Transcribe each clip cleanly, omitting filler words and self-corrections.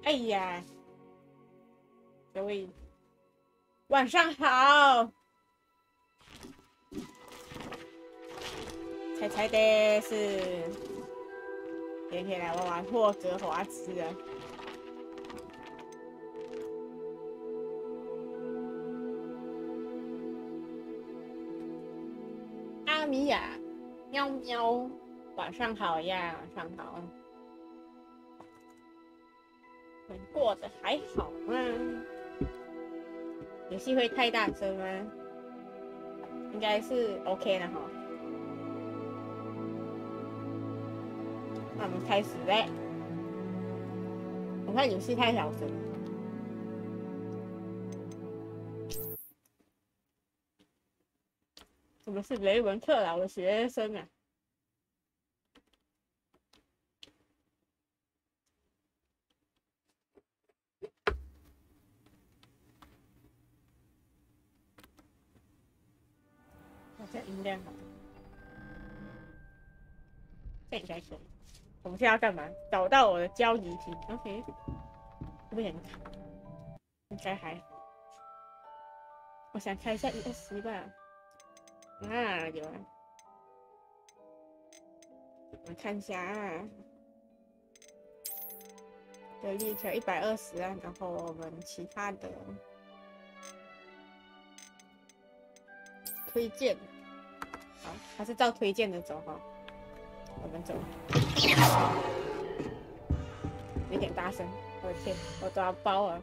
哎呀，各位晚上好，柴柴的是今天来玩霍格华兹的。阿米亚，喵喵，晚上好呀，晚上好。你过得还好吗？游戏会太大声吗？应该是 OK 的哈。那我们开始嘞。我看游戏太小声。我们是雷文克劳的学生啊。这音量好，这应该可以。我们现在要干嘛？找到我的交易题 ，OK。会不会很卡？应该还好。我想开一下120吧。啊，有啊。我们看一下啊。得力条120啊，然后我们其他的推荐。好，还是照推荐的走哈。我们走。有点大声，我的天，我都要爆了。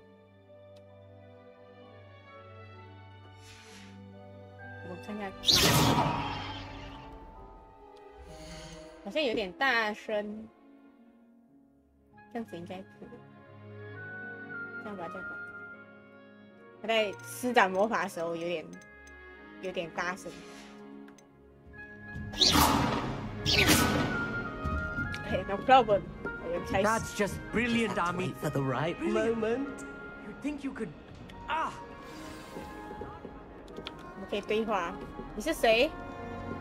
我看一下，好像有点大声，这样子应该可以。这样吧，这样吧。我在施展魔法的时候有点大声。Okay, no problem. That's just brilliant, Ami. For the right moment. You think you could? Ah. 我们可以对话。你是谁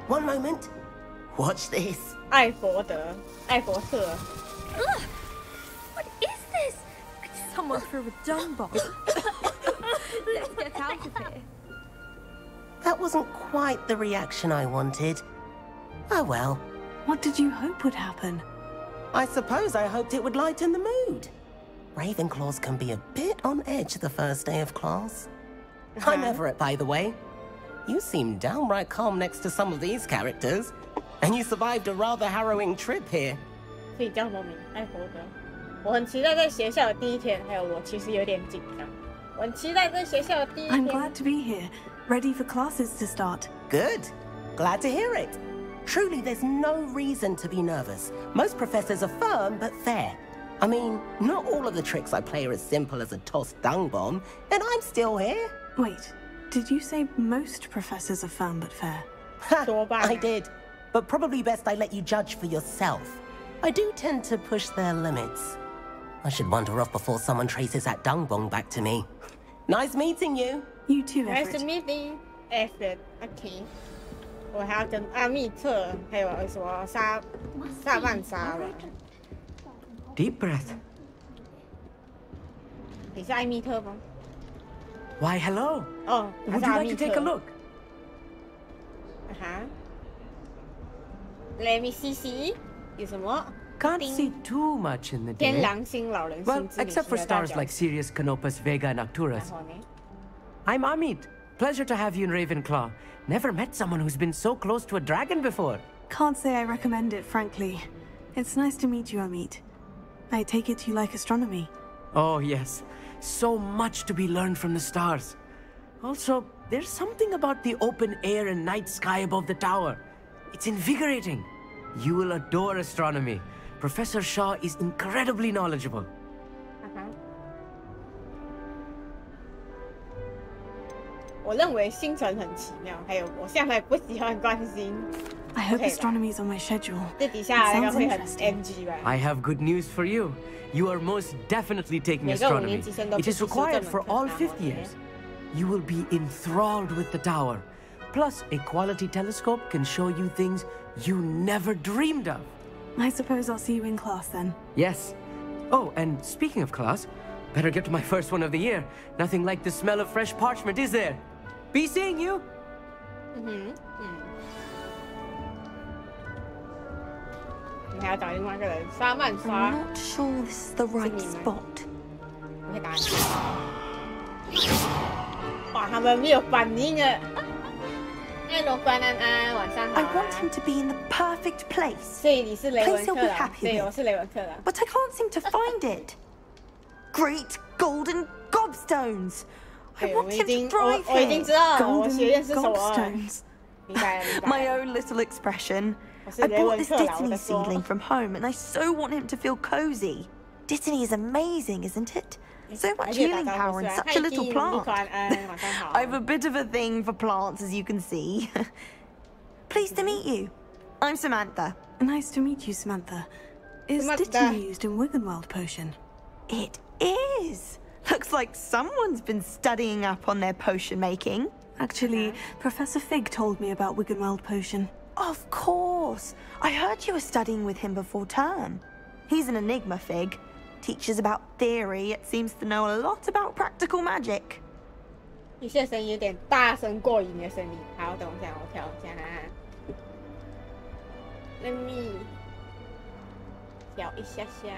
One moment. Watch this. 艾佛特。What is this? Someone threw a dung bomb. Let's get out of here. That wasn't quite the reaction I wanted. Oh well. What did you hope would happen? I suppose I hoped it would lighten the mood. Ravenclaws can be a bit on edge the first day of class. I'm Everett, by the way. You seem downright calm next to some of these characters. And you survived a rather harrowing trip here. 可以叫什么名？艾佛特。我很期待在学校的第一天，还有我其实有点紧张。我很期待在学校的第一天。 I'm glad to be here, ready for classes to start. Good. Glad to hear it. Truly, there's no reason to be nervous. Most professors are firm but fair. I mean, not all of the tricks I play are as simple as a tossed dung bomb, and I'm still here. Wait, did you say most professors are firm but fair? I did. But probably best I let you judge for yourself. I do tend to push their limits. I should wander off before someone traces that dung bomb back to me. Nice meeting you. You too, Nice to Everett. meet you, Everett. OK。我还要跟阿密特，还有什么萨曼莎吧。Deep breath. 你是艾密特吗？ Why, hello. 哦，还 Would 是 you 阿 like 密 to 特 take a look? Let me see. 有什么？ Can't see too much in the 天 day. 狼星老人 Well, 星之旅 except for 行的大 stars 角 like Sirius, Canopus, Vega, and 然 Arcturus. 后呢？ I'm Amit. Pleasure to have you in Ravenclaw. Never met someone who's been so close to a dragon before. Can't say I recommend it, frankly. It's nice to meet you, Amit. I take it you like astronomy. Oh, yes. So much to be learned from the stars. Also, there's something about the open air and night sky above the tower. It's invigorating. You will adore astronomy. Professor Shaw is incredibly knowledgeable. 我认为星辰很奇妙，还有我现在不喜欢观星。 I hope Okay, astronomy's on my schedule. 这底下那个 Sounds 会很 interesting. NG 吧？ I have good news for you. You are most definitely taking 每个5年 astronomy. 级生都 It 必 is 须修这 required 门 for 课 all 然后 fifth 呢 years. You will be enthralled with the tower. Plus, a quality telescope can show you things you never dreamed of. I suppose I'll see you in class then. Yes. Oh, and speaking of class, better get to my first one of the year. Nothing like the smell of fresh parchment, is there? Be seeing you. 你还要找另外一个人刷慢刷。 I'm not sure this is the right spot. 我会打你。哇，他们没有反应啊！哎，罗关安安，晚上好 I want him to be in the perfect place. 所以你是雷文 Place he'll 克 be 朗， happy 对， with. 我是雷文克朗。 But I can't seem to find it. Great golden gobstones. I 对，我 want 已 him 经 to drive 我已经 here. 知道我学院是什么了。 gobstones. 明白了，明白 My 了。 own little expression. 我是 I 雷 bought 文 this 克朗，我 Dittany 的说。 seedling from home, and I so want him to feel cozy. Dittany is amazing, isn't it? So much healing power in such a little plant. 安安，晚上好。 I have a bit of a thing for plants, as you can see. Pleased to meet you. I'm Samantha. Nice to meet you, Samantha. Is Samantha. Dittany used in Wiggenweld potion? It is. Looks like someone's been studying up on their potion making. Actually, Professor Fig told me about Wiggenweld potion. Of course. I heard you were studying with him before term. He's an enigma, Fig. Teaches about theory, yet seems to know a lot about practical magic. 你现在声音有点大声过于你的声音。好，等一下，我调一下。Let me 调一下下。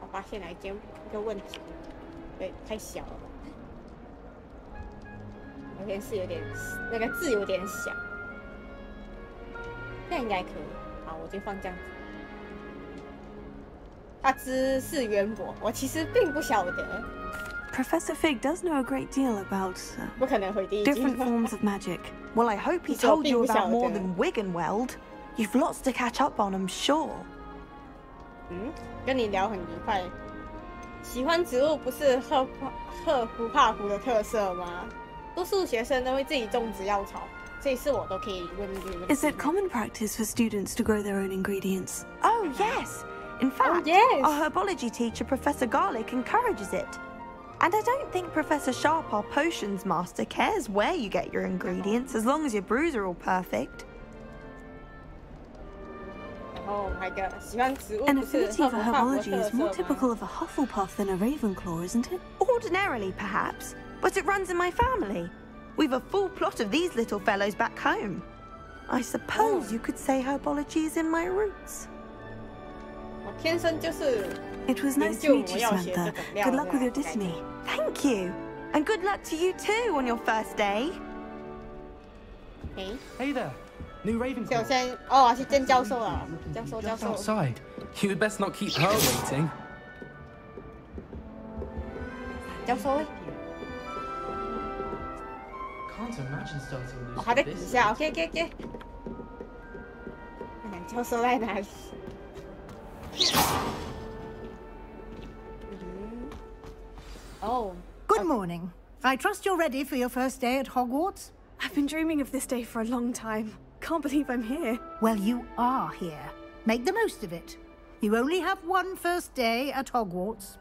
我发现了一个问题，对，太小了。聊天室有点那个字有点小，这样应该可以。好，我就放这样子。他知识渊博，我其实并不晓得。 Professor Fig does know a great deal about 不可能回第一句。 different forms of magic. Well, I hope he told you about more than Wiggenweld. You've lots to catch up on, I'm sure. 跟你聊很愉快。喜欢植物不是赫夫帕夫的特色吗？多数学生都会自己种植药草，这次我都可以问这个问题。 Is it common practice for students to grow their own ingredients? Oh, yes. In fact, yes. our herbology teacher, Professor Garlic, encourages it. And I don't think Professor Sharp, our potions master, cares where you get your ingredients as long as your brews are all perfect. 然后还有一个喜欢植物 An 不是 affinity 赫 for 夫帕夫的 herbology 特 is more 色 typical 吗？ of a Hufflepuff than a Ravenclaw, isn't it? Ordinarily, perhaps, but it runs in my family. We've a full plot of these little fellows back home. I suppose you could say herbology is in my roots. 我天生就是。 It was nice to meet you, Samantha. Good luck with your Dittany. Thank you. And good luck to you too on your first day. Hey there, new 所以我 Ravenclaw. 现在哦，我要去见教授了。教授，教 Just 授。 outside. You'd best not keep her waiting. 教授喂， Can't imagine starting 哦， this 还在 with 底 this. 下。OK。看看教授在哪里？哦。 Good morning. I trust you're ready for your first day at Hogwarts? I've been dreaming of this day for a long time. Can't believe I'm here. Well, you are here. Make the most of it. You only have one first day at Hogwarts.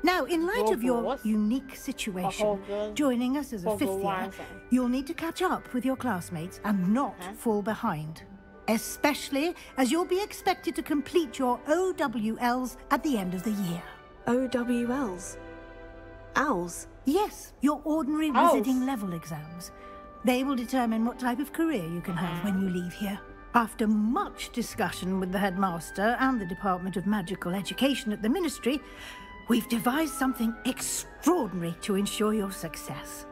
Now, in light of your Hogwarts? unique situation, Hogwarts. joining us as a fifth year, Hogwarts. you'll need to catch up with your classmates and not fall behind. Especially as you'll be expected to complete your OWLs at the end of the year. OWLs. Owls. Yes, your ordinary Owls. wizarding level exams. They will determine what type of career you can have when you leave here. After much discussion with the headmaster and the Department of Magical Education at the Ministry, we've devised something extraordinary to ensure your success.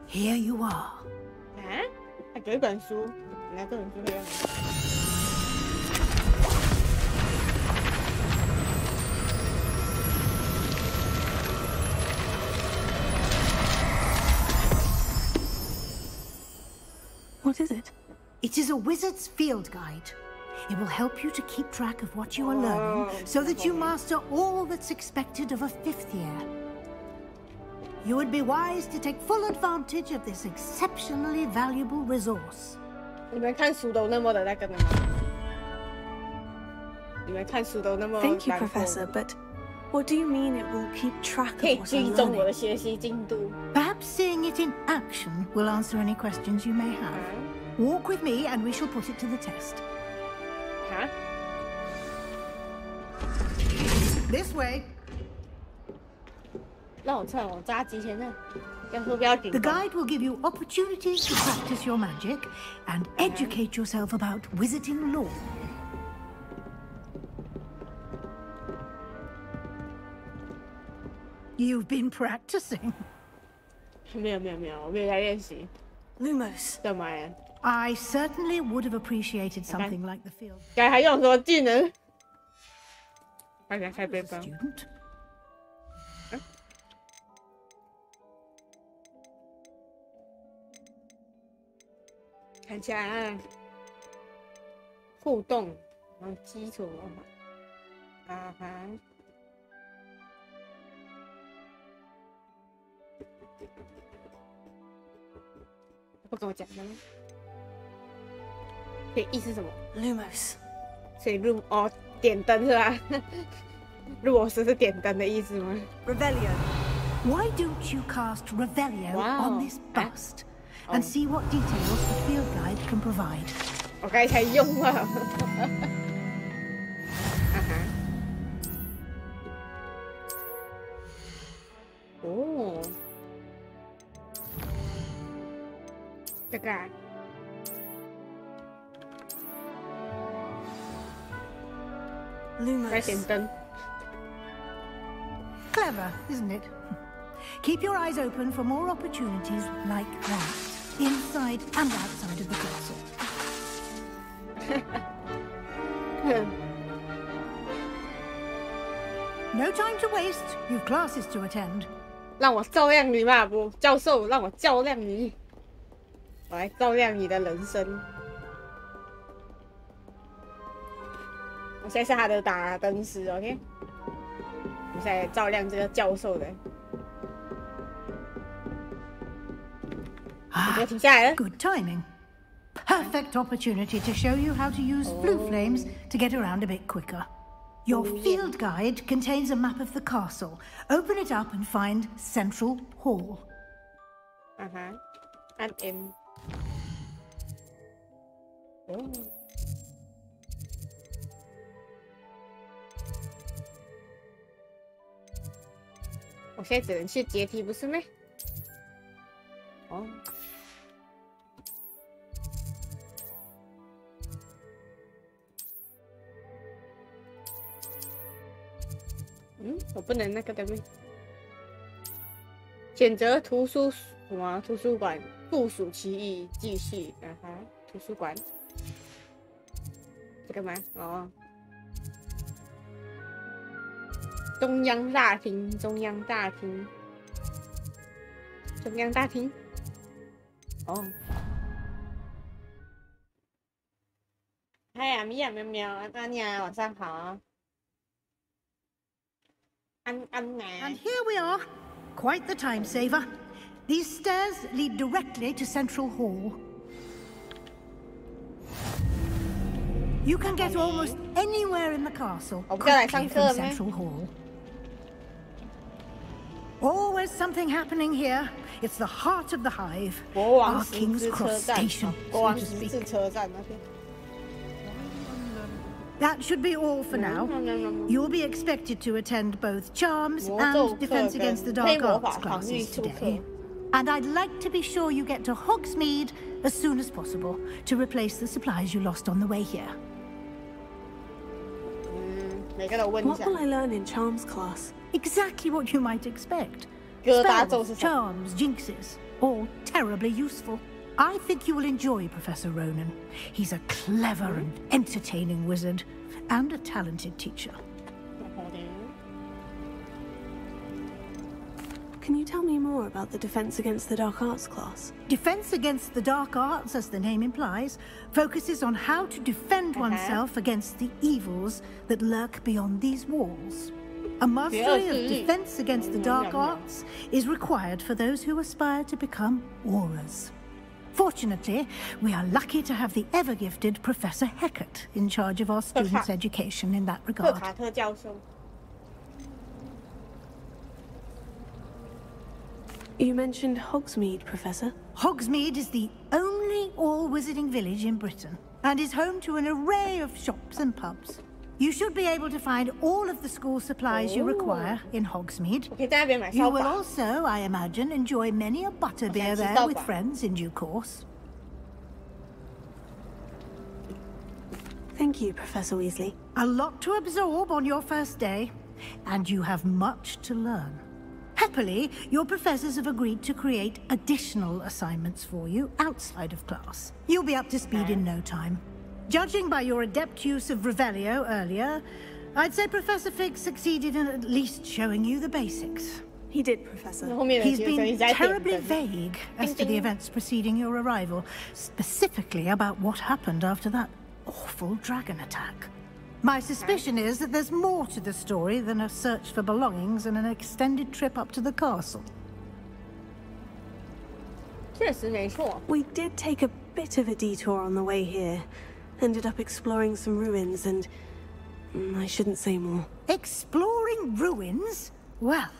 Here you are. 啊？还有一本书，哪这本书没有？ What is it? It is a wizard's field guide. It will help you to keep track of what you are learning so that you master all that's expected of a fifth year. You would be wise to take full advantage of this exceptionally valuable resource. 你们看书都那么的那个的吗？你们看书都那么 Thank you, 难过 Professor, but what do you mean it will keep track 可以 of what 追 I'm 踪我 learning? 的学习进度。 Perhaps seeing it in action will answer any questions you may have. Walk with me and we shall put it to the test. 哈 This way. 让我趁我扎机前呢，要说不要顶。 The guide will give you opportunities to practice your magic and educate yourself about wizarding lore. You've been practicing. 没有，我没有在练习。 Lumos. 干嘛呀？ I certainly would have appreciated something like the field 该还用什么技能？快点开背包。 student. 看起来互动，然后基础文化，啊哈。不跟我讲的吗？所以意思是什么？ Lumos. 所以入哦，点灯是吧？入我是点灯的意思吗？ Revelio. Why don't you cast Revelio Wow. on this bust and see what details the field guide can provide? 我刚才用了。啊哈。哦。这个啊。 在点 Lumos. 灯。 Clever, isn't it? Keep your eyes open for more opportunities like that, inside and outside of the castle. No time to waste. You've classes to attend. 让我照亮你嘛，不，教授，让我照亮你。我来照亮你的人生。我现在是他的打灯师 ，OK？ 我现在照亮这个教授的。我就停下来了。 Good timing. Perfect opportunity to show you how to use blue flames to get around a bit quicker. Your field guide contains a map of the castle. Open it up and find Central Hall. I'm in. 哦。我现在只能去阶梯，不是吗？哦。我不能那个的吗？选择图书什么？图书馆附属其一，继续。图书馆。这个吗？哦。中央大厅，中央大厅，中央大厅。哦。嗨呀，米娅喵喵，安妮啊，晚上好。 And here we are. Quite the time saver. These stairs lead directly to Central Hall. You can get almost anywhere in the castle quickly from Central Hall. Always something happening here. It's the heart of the hive. Our King's Cross Station, so to speak. That should be all for now. You'll be expected to attend both Charms and Defense Against the Dark Arts classes today. And I'd like to be sure you get to Hogsmeade as soon as possible to replace the supplies you lost on the way here. What will I learn in Charms class? Exactly what you might expect. Spells, charms, jinxes, all terribly useful. I think you will enjoy Professor Ronan. He's a clever and entertaining wizard, and a talented teacher. Can you tell me more about the Defense Against the Dark Arts class? Defense Against the Dark Arts, as the name implies, focuses on how to defend oneself against the evils that lurk beyond these walls. A mastery of Defense Against the Dark Arts is required for those who aspire to become Aurors. Fortunately, we are lucky to have the ever-gifted Professor Heckert in charge of our students' education in that regard. You mentioned Hogsmeade, Professor. Hogsmeade is the only all-wizarding village in Britain. and is home to an array of shops and pubs. You should be able to find all of the school supplies you require in Hogsmeade. You will also, I imagine, enjoy many a butterbeer there with friends in due course. Thank you, Professor Weasley. A lot to absorb on your first day, and you have much to learn. Happily, your professors have agreed to create additional assignments for you outside of class. You'll be up to speed in no time. Judging by your adept use of Revelio earlier, I'd say Professor Fig succeeded in at least showing you the basics. He did, Professor. He's been terribly vague as to the events preceding your arrival, specifically about what happened after that awful dragon attack. My suspicion is that there's more to the story than a search for belongings and an extended trip up to the castle. We did take a bit of a detour on the way here. Ended up exploring some ruins and... I shouldn't say more. Exploring ruins? Well,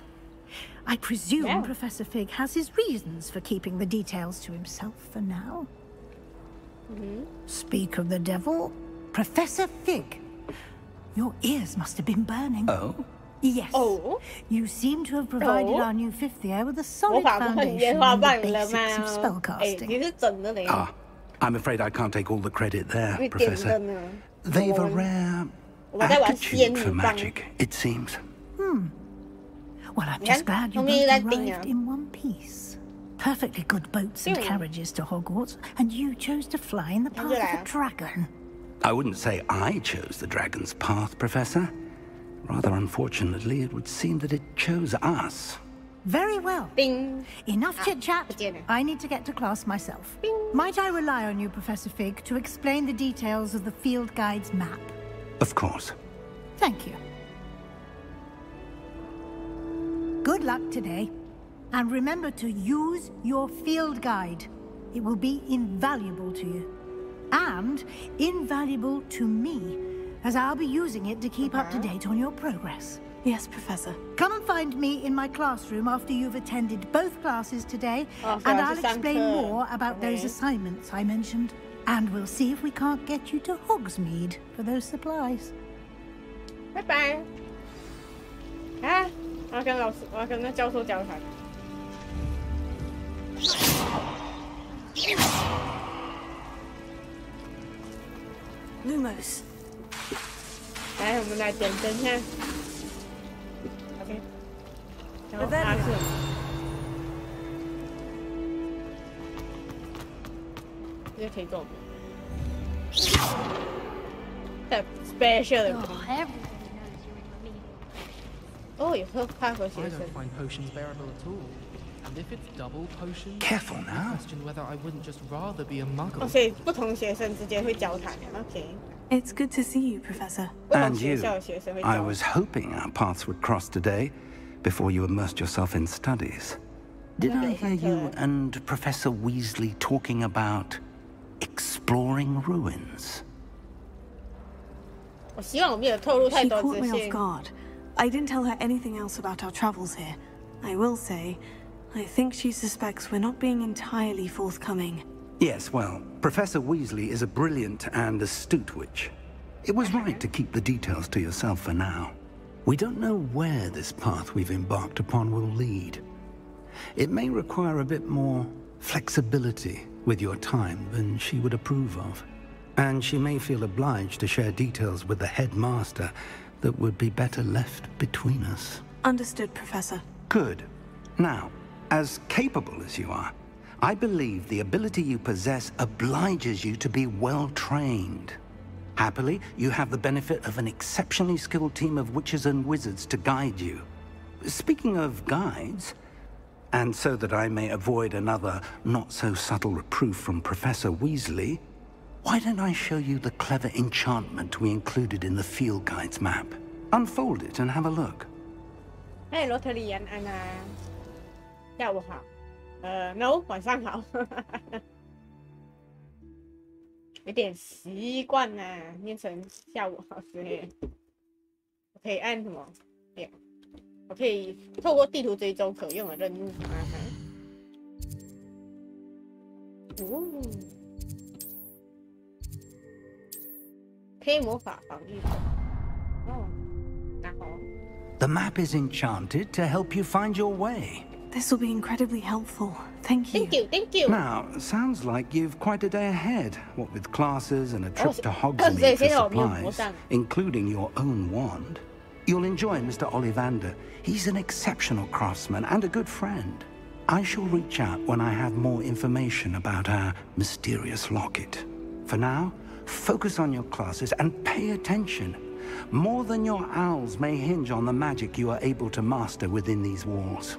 I presume Professor Fig has his reasons for keeping the details to himself for now. Speak of the devil, Professor Fig. Your ears must have been burning. Oh? Yes. Oh? You seem to have provided our new fifth year with a solid foundation in the basics of spellcasting. Ah, I'm afraid I can't take all the credit there, Professor. They've a rare aptitude for magic, it seems. Well, I'm just glad you both arrived in one piece. Perfectly good boats and carriages to Hogwarts, and you chose to fly in the path of a dragon. I wouldn't say I chose the dragon's path, Professor. Rather unfortunately, it would seem that it chose us. Very well. Bing. Enough chit-chat. I need to get to class myself. Bing. Might I rely on you, Professor Fig, to explain the details of the field guide's map? Of course. Thank you. Good luck today. And remember to use your field guide. It will be invaluable to you. And invaluable to me, as I'll be using it to keep up to date on your progress. Yes, Professor. Come and find me in my classroom after you've attended both classes today, and I'll explain more about those assignments I mentioned. And we'll see if we can't get you to Hogsmeade for those supplies. Bye-bye. 啊，我要跟那教授交谈。Lumos. 来，我们来点灯一下。OK。然后阿克。这可以做。Special 的。哦，有喝咖啡学生。 And if it's double potion, careful now. Question whether I wouldn't just rather be a muggle. 所以不同学生之间会交谈。OK. It's good to see you, Professor. And you. I was hoping our paths would cross today, before you immersed yourself in studies. Did I hear you and Professor Weasley talking about exploring ruins? She caught me off guard. I didn't tell her anything else about our travels here. I will say, I think she suspects we're not being entirely forthcoming. Yes, well, Professor Weasley is a brilliant and astute witch. It was right to keep the details to yourself for now. We don't know where this path we've embarked upon will lead. It may require a bit more flexibility with your time than she would approve of. And she may feel obliged to share details with the headmaster that would be better left between us. Understood, Professor. Good. Now, as capable as you are, I believe the ability you possess obliges you to be well trained. Happily, you have the benefit of an exceptionally skilled team of witches and wizards to guide you. Speaking of guides, and so that I may avoid another not-so-subtle reproof from Professor Weasley, why don't I show you the clever enchantment we included in the field guide's map? Unfold it and have a look. 哎，罗特里安安娜，下午好。No， 晚上好。有点习惯呐，念成下午好之类的。我可以按什么？对，我可以透过地图追踪可用的任务。哦。黑魔法防御。哦，然后。The map is enchanted to help you find your way. This will be incredibly helpful. Thank you. Thank you. Now, sounds like you've quite a day ahead, what with classes and a trip to Hogsmeade for supplies, including your own wand. You'll enjoy Mr. Ollivander. He's an exceptional craftsman and a good friend. I shall reach out when I have more information about our mysterious locket. For now, focus on your classes and pay attention. More than your owls may hinge on the magic you are able to master within these walls.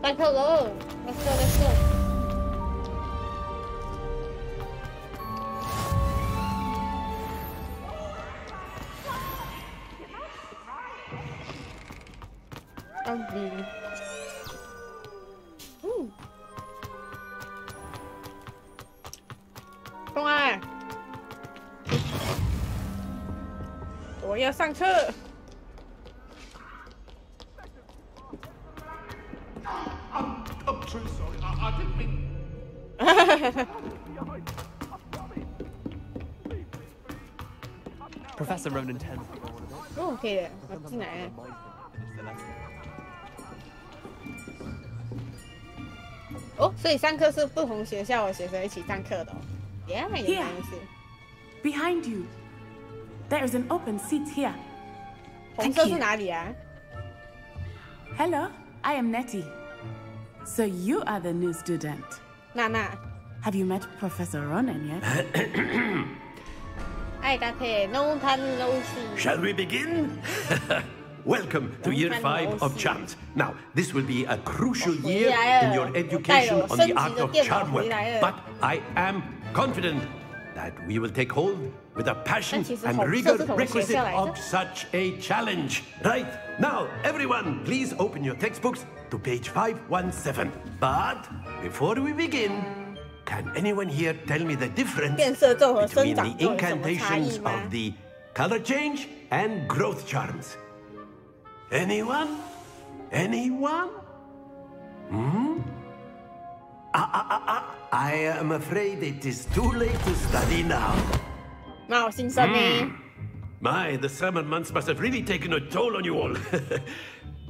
Let's go. Không ai. 我要上课。I'm so sorry. I didn't mean. Professor Ronan intends to go on a bit. 哦，可以的，我进来了。哦，所以上课是不同学校的学生一起上课的哦。Yeah, 原来是。Behind you, there is an open seat here. 红色是哪里啊 Hello, I am Nettie. So you are the new student. Nana. Have you met Professor Ronan yet? Shall we begin? Welcome to year 5 of charms. Now, this will be a crucial year in your education on the art of charm work. But I am confident that we will take hold with a passion and rigor requisite of such a challenge. Right, now, everyone, please open your textbooks to page 517. But before we begin, can anyone here tell me the difference between the incantations of the color change and growth charms? Anyone? Anyone? I am afraid it is too late to study now. My, the summer months must have really taken a toll on you all.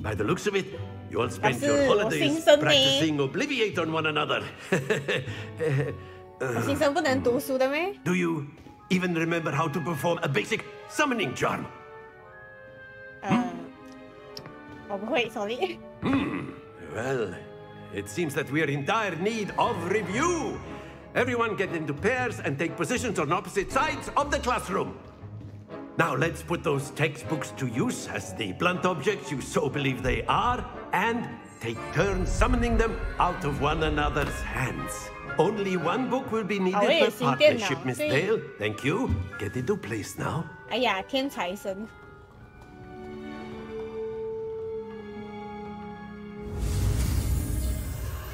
By the looks of it, you all spent your holidays practicing Obliviate on one another. Do you even remember how to perform a basic summoning charm? Well, it seems that we are in dire need of review. Everyone get into pairs and take positions on opposite sides of the classroom. Now let's put those textbooks to use as the blunt objects you so believe they are, and take turns summoning them out of one another's hands. Only one book will be needed per partnership, Miss Dale. Thank you. Get into place now. 哎呀，天才生！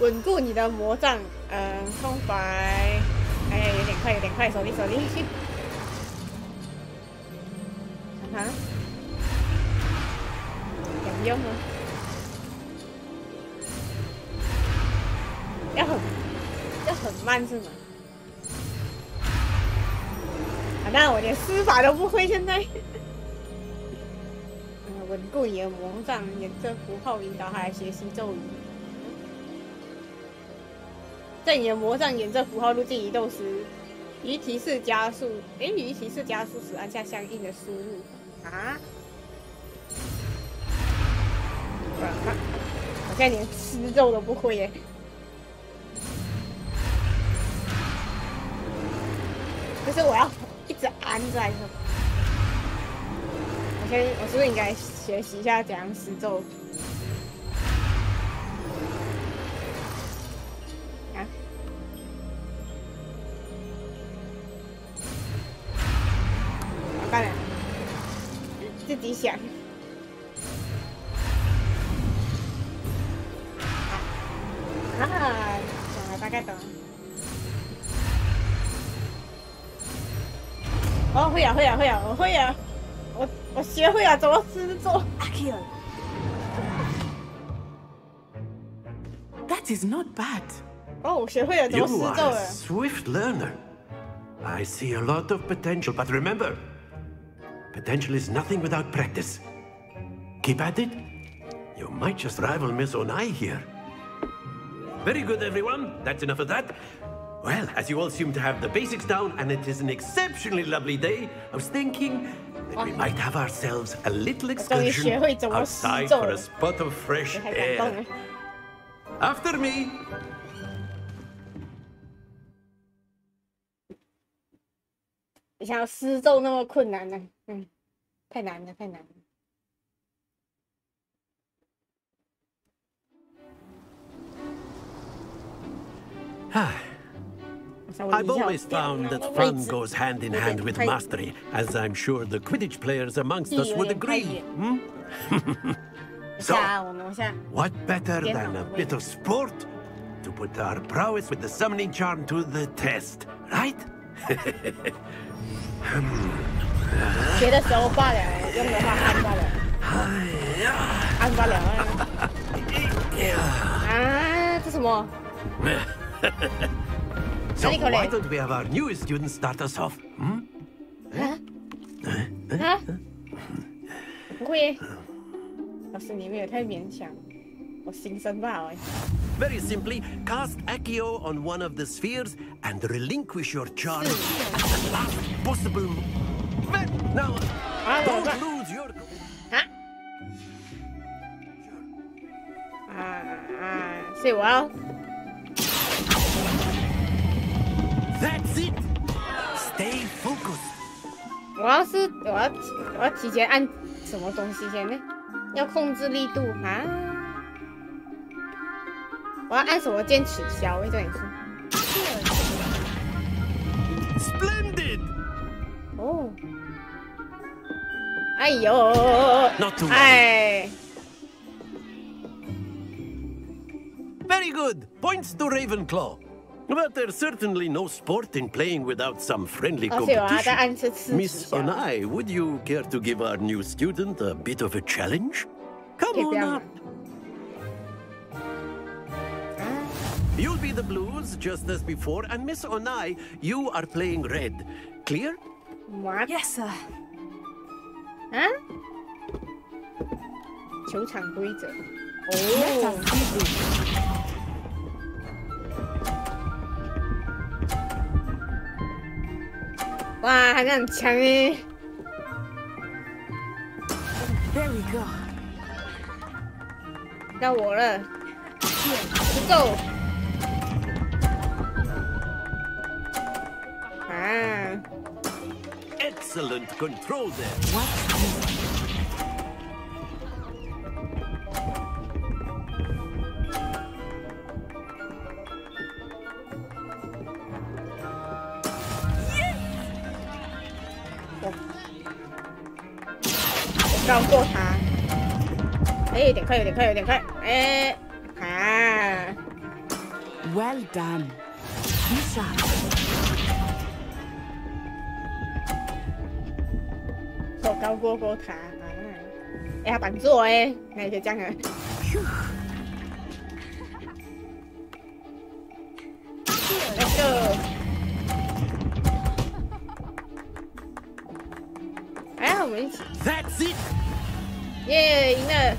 稳固你的魔杖，空白。哎呀，有点快，有点快，手力。看看，有用吗？要很慢是吗？啊，那我连施法都不会，现在。稳固你的魔杖，沿着符号引导他来学习咒语。在你的魔杖沿着符号路径移动时，与提示加速时按下相应的输入。啊！我现在连施咒都不会耶。就是我要一直按在这。我是不是应该学习一下怎样施咒？啊！完蛋了，自己想。我大概懂了。哦，会啊，我会啊。我学会了怎么施咒。That is not bad. 哦，我学会了怎么施咒了。 Swift learner. I see a lot of potential, but remember, potential is nothing without practice. Keep at it. You might just rival Miss Onai here. Very good, everyone. That's enough of that. Well, as you all seem to have the basics down, and it is an exceptionally lovely day, I was thinking that we might have ourselves a little excursion outside for a spot of fresh air. After me. 想要施咒那么困难呢？太难了，太难了。 I've always found that fun goes hand in hand with mastery, as I'm sure the Quidditch players amongst us would agree. So, what better than a bit of sport to put our prowess with the summoning charm to the test, right? 学的时候罢了，用的话按罢了，按罢了啊！这什么？ So why don't we have our newest student start us off? 不会，老师你们也太勉强，我心生不好哎。 Very simply, cast Accio on one of the spheres and relinquish your charm at the last possible moment. Now, don't lose your... 所以我要 That's it. Stay focused. 我要提前按什么东西先呢？要控制力度啊！我要按什么键取消？这里是 Splendid. 哦，哎呦，哎。 Very good. Points to Ravenclaw. But there's certainly no sport in playing without some friendly competition. Miss Onai, would you care to give our new student a bit of a challenge? Come on up. You'll be the blues, just as before, and Miss Onai, you are playing red. Clear? What? Yes, sir. 啊？球场规则。哦。 哇，还是很强诶！ There we go. 到我了，不够。啊 Excellent control there. What? 绕过他，哎，有点快，有点快，有点快，哎，啊 ！Well done. Be sharp. 手高过他，哎，他绑住我哎，那就这样了。Let's go. 哎，我们一起。 That's it. 耶，赢了！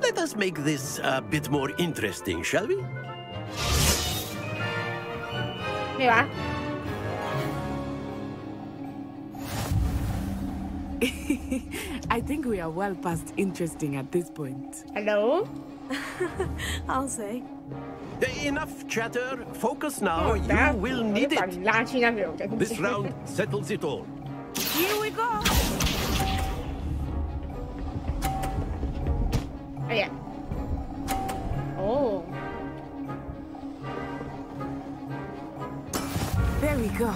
Let us make this a bit more interesting, shall we? 没有啊。I think we are well past interesting at this point. Hello? I'll say. Enough chatter. Focus now. You will need it. This round settles it all. Here we go. 哎呀！哦。There we go.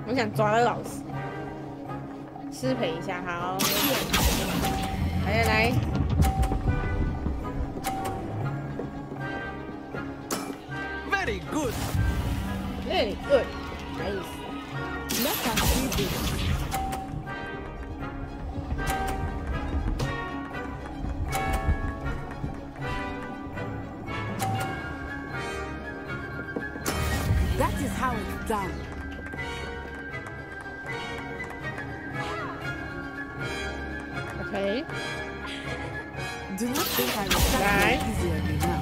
我想抓到老师，失陪一下，好。来来来。 Very good. Very good. Nice. Let us see this. done. Okay. Do not think I will start easier now.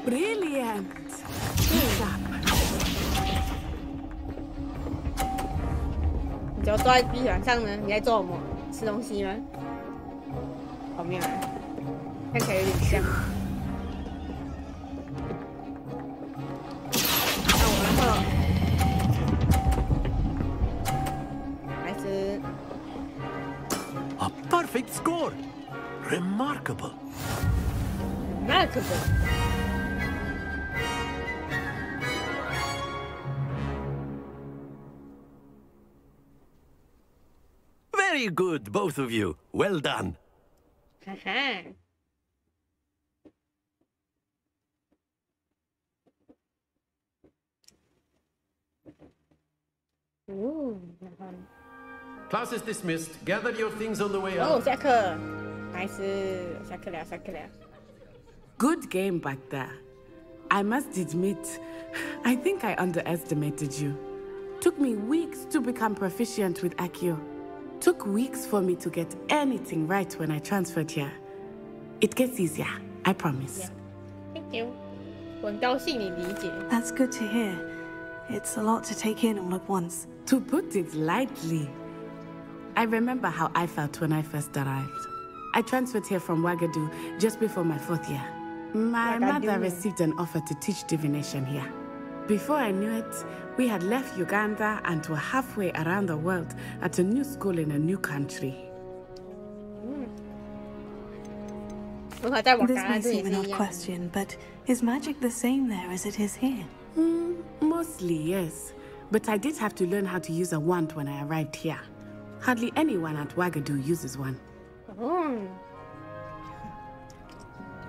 Brilliant. Good job. 你就坐在地板上呢？你在做什么？吃东西吗？后面来，看起来有点像。那我然后，还是 A perfect score. Remarkable. remarkable. Very good, both of you. Well done. Haha. Class is dismissed. Gather your things on the way 哦， out. 下课，还是下课了，下课了。 Good game back there. I must admit, I think I underestimated you. Took me weeks to become proficient with Accio. Took weeks for me to get anything right when I transferred here. It gets easier, I promise. Thank you. 我很高兴你理解。 That's good to hear. It's a lot to take in all at once. To put it lightly, I remember how I felt when I first arrived. I transferred here from Ouagadougou just before my 4th year. My mother received an offer to teach divination here. Before I knew it, we had left Uganda and were halfway around the world at a new school in a new country. This may seem an odd question, but is magic the same there as it is here? Mostly, yes. But I did have to learn how to use a wand when I arrived here. Hardly anyone at Ouagadougou uses one.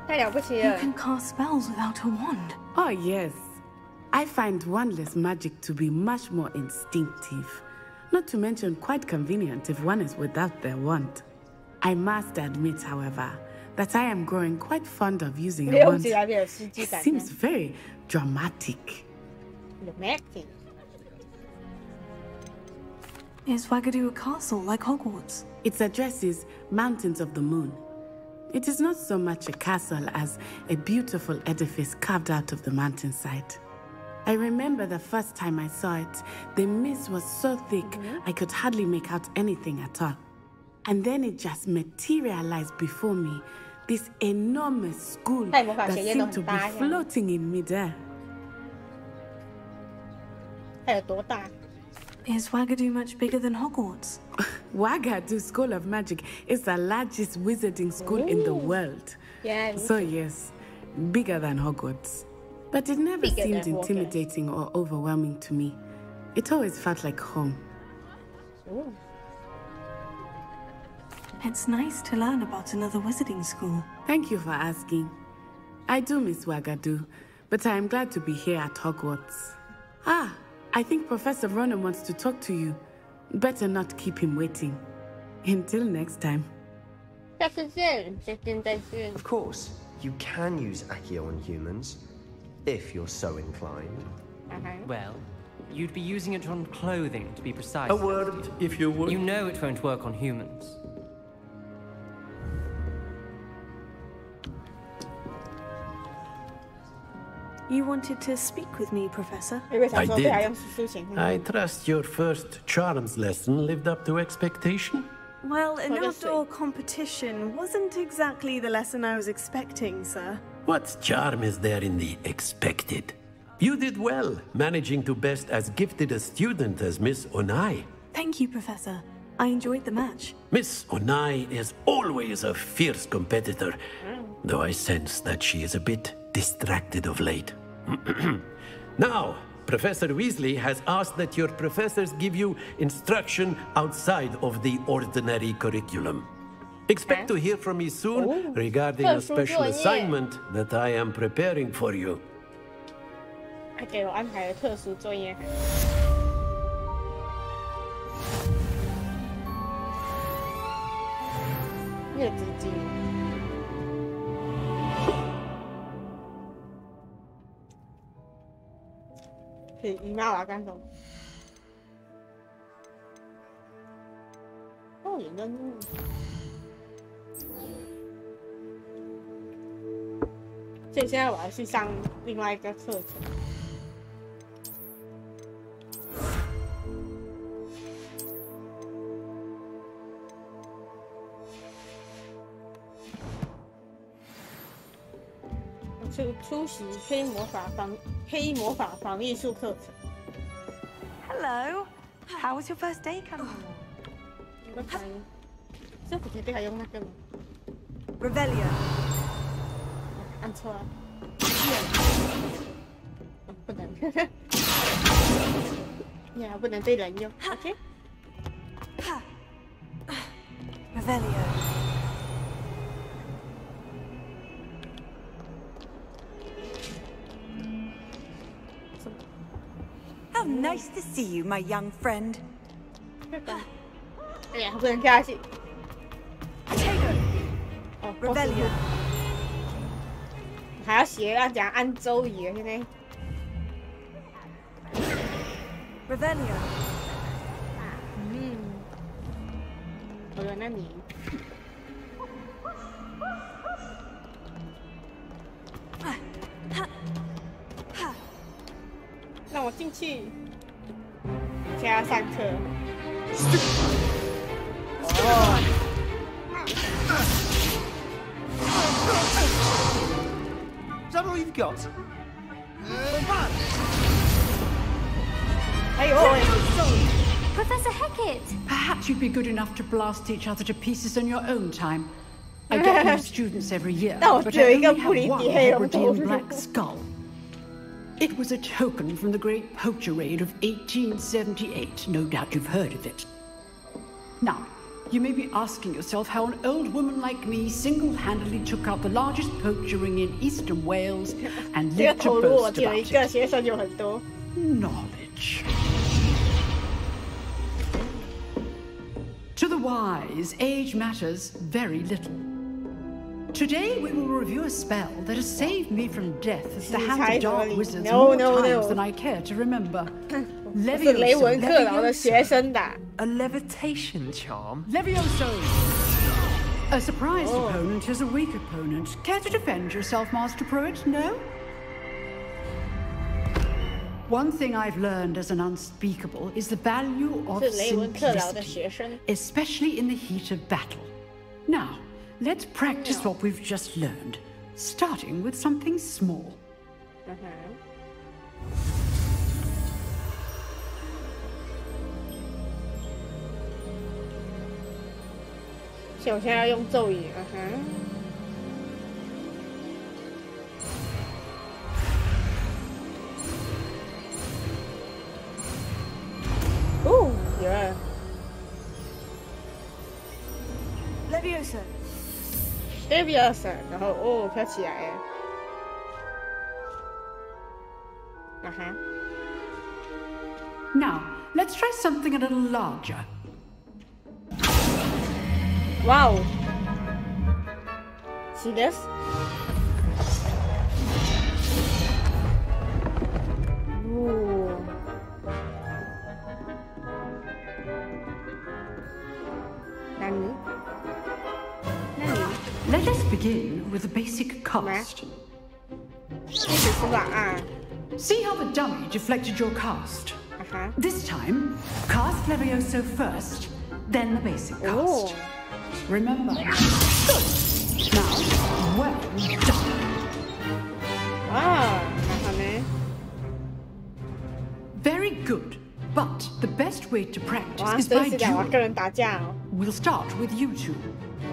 You can cast spells without a wand. Oh, yes. I find wandless magic to be much more instinctive. Not to mention quite convenient if one is without their wand. I must admit, however, that I am growing quite fond of using a wand. It seems very dramatic. Dramatic. Is Ouagadougou a castle like Hogwarts? Its address is Mountains of the Moon. It is not so much a castle as a beautiful edifice carved out of the mountainside. I remember the first time I saw it, the mist was so thick I could hardly make out anything at all. And then it just materialized before me, this enormous school that seemed to be floating in midair. Is Ouagadougou much bigger than Hogwarts? Ouagadougou School of Magic is the largest wizarding school in the world. Yeah, so yes, bigger than Hogwarts. But it never seemed intimidating or overwhelming to me. It always felt like home. Ooh. It's nice to learn about another wizarding school. Thank you for asking. I do miss Ouagadougou, but I am glad to be here at Hogwarts. Ah, I think Professor Ronan wants to talk to you. Better not keep him waiting. Until next time. Of course, you can use Accio on humans, if you're so inclined. Well, you'd be using it on clothing, to be precise. A word, if you would. You know it won't work on humans. You wanted to speak with me, Professor? I did. I trust your first charms lesson lived up to expectation? Well, an outdoor competition wasn't exactly the lesson I was expecting, sir. What charm is there in the expected? You did well, managing to best as gifted a student as Miss Onai. Thank you, Professor. I enjoyed the match. Miss Onai is always a fierce competitor, though I sense that she is a bit distracted of late. Now, Professor Weasley has asked that your professors give you instruction outside of the ordinary curriculum. Expect to hear from me soon regarding a special assignment that I am preparing for you. 他给我安排了特殊作业。月子巾。姨妈我要干什么？哦，有任务。所以现在我要去上另外一个课程。出席黑魔法防艺术课程。Hello, how was your first day, Cameron? 这不可以还用那个吗 Revelio. 按错了。不能。呀，不能对人用。OK。Revelio. How nice to see you, my young friend. 哎呀，不能跳下去。哦 Revelio. 还要学要讲按周语了，现在。Revelio. 好了，那你。让我进去。现在要上课。哦。Is that all you've got? 哎呦！ Professor Hecat! Perhaps you'd be good enough to blast each other to pieces in your own time. I get new students every year, but I only have one Hebridean black skull. It was a token from the Great Poacher Raid of 1878. No doubt you've heard of it. Now, you may be asking yourself how an old woman like me single-handedly took out the largest poacher ring in eastern Wales and lived to boast about it. Knowledge. To the wise, age matters very little. Today we will review a spell that has saved me from death at the hands of dark wizards more times than I care to remember. Levioso. A levitation charm? Levioso! A surprised opponent is a weak opponent. Care to defend yourself, Master Pruitt? No? One thing I've learned as an unspeakable is the value of simplicity, especially in the heat of battle. Now, let's practice what we've just learned, starting with something small. 所以我现在要用咒语，哦，有了。Leviosa， 然后哦，飘起来了。Now, let's try something a little larger. Wow. See this? Ooh. Nani? Let us begin with a basic cast. See how the dummy deflected your cast? This time, cast Levioso first, then the basic cast. Remember. Good. Now, well done. Very good. But the best way to practice is by dueling. We'll start with you two.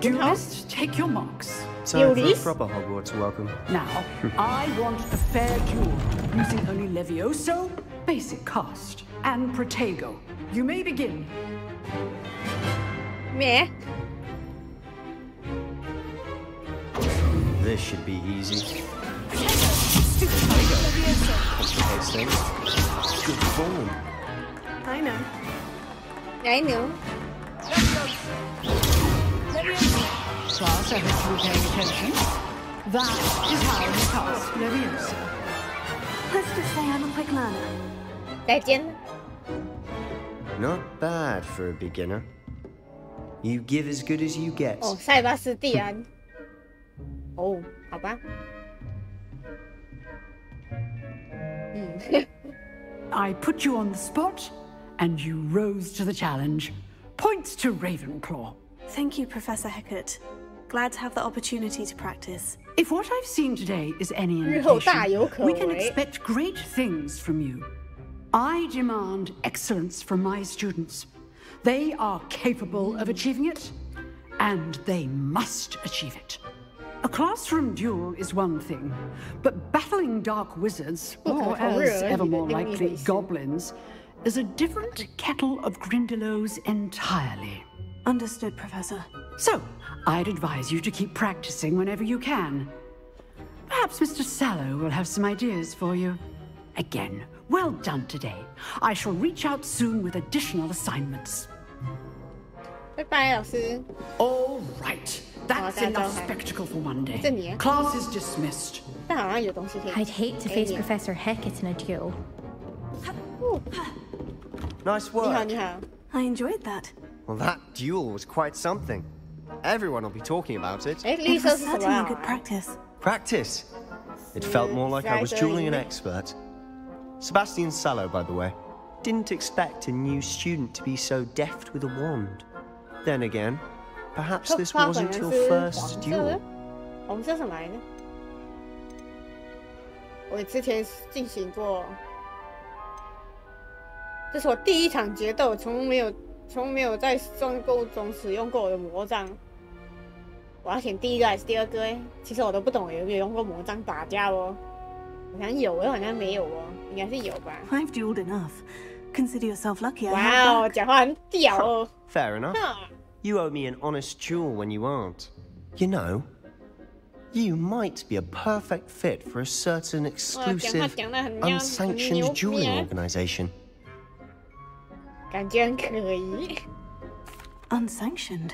Duelists, take your marks. Time for a proper Hogwarts welcome. Now, I want a fair duel, using only Levioso, basic cast, and Protego. You may begin. Meh. This should be easy. Good form. I know. I know. Class, I hope you're paying attention. That is how you cast Leviosa. Let's just say I'm a quick learner. 再见。 Not bad for a beginner. You give as good as you get. 哦，塞巴斯蒂安。哦，好吧。I put you on the spot, and you rose to the challenge. Points to Ravenclaw. Thank you, Professor Hecat. Glad to have the opportunity to practice. If what I've seen today is any indication, we can expect great things from you. I demand excellence from my students. They are capable of achieving it, and they must achieve it. A classroom duel is one thing, but battling dark wizards, or as ever more likely, goblins, is a different kettle of Grindylows entirely. Understood, Professor. So, I'd advise you to keep practicing whenever you can. Perhaps Mr. Sallow will have some ideas for you. Again, well done today. I shall reach out soon with additional assignments. Bye-bye, 老师. All right. That's enough spectacle for one day. Class is dismissed. I'd hate to face Professor Hecat in a duel. Nice work. I enjoyed that. Well, that duel was quite something. Everyone will be talking about it. It was certainly good practice. Practice? It felt more like I was dueling an expert. Sebastian Sallow, by the way. Didn't expect a new student to be so deft with a wand. Then again, perhaps this wasn't your first duel. 红色什么来着？我之前进行过，这是我第一场决斗，从没有在专购中使用过我的魔杖。我要选第一个还是第二个？其实我都不懂有没有用过魔杖打架哦。好像有，好像没有哦，应该是有吧。I've dueled enough. Consider yourself lucky. 哇哦，讲话很屌哦。Fair enough. You owe me an honest duel when you aren't. You know, you might be a perfect fit for a certain exclusive, unsanctioned dueling organization. 感觉很可疑。Unsanctioned?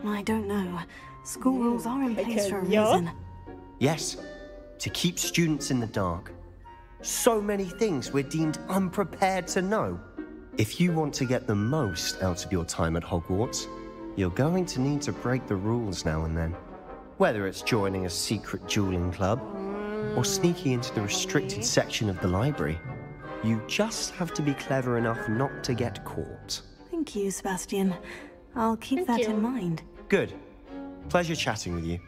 I don't know. School rules are in place for a reason. Yes, to keep students in the dark. So many things we're deemed unprepared to know. If you want to get the most out of your time at Hogwarts, you're going to need to break the rules now and then. Whether it's joining a secret dueling club, or sneaking into the restricted section of the library, you just have to be clever enough not to get caught. Thank you, Sebastian. I'll keep that in mind. Good. Pleasure chatting with you.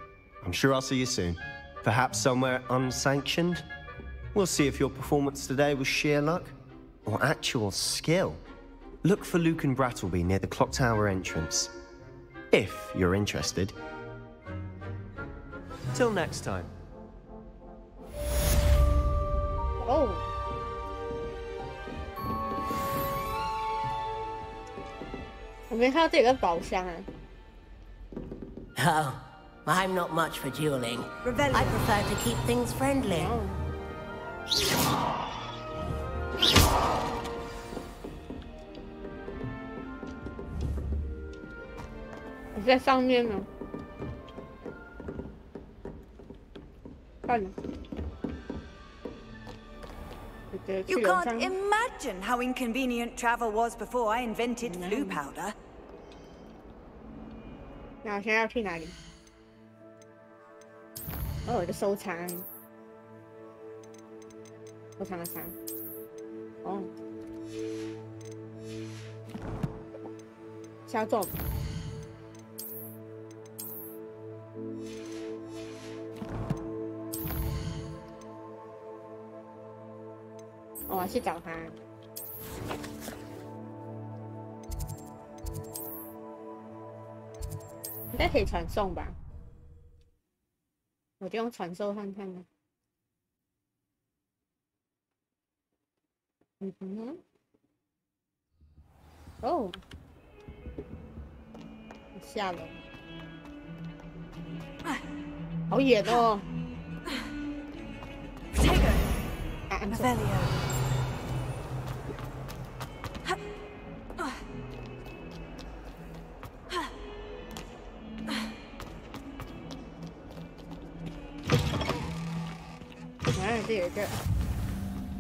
I'm sure I'll see you soon. Perhaps somewhere unsanctioned? We'll see if your performance today was sheer luck or actual skill. Look for Luke and Brattleby near the clock tower entrance, if you're interested. Till next time. Oh. 我没看到这有个宝箱啊。Oh, I'm not much for dueling. I prefer to keep things friendly. 你在上面呢。看了。You can't imagine how inconvenient travel was before I invented flu powder. 那我现在要去哪里？哦，我的收藏，收藏了啥？哦，小众。我要去找他。应该可以传送吧？我就用传送看看吧。嗯哼。哦。下楼。好远哦。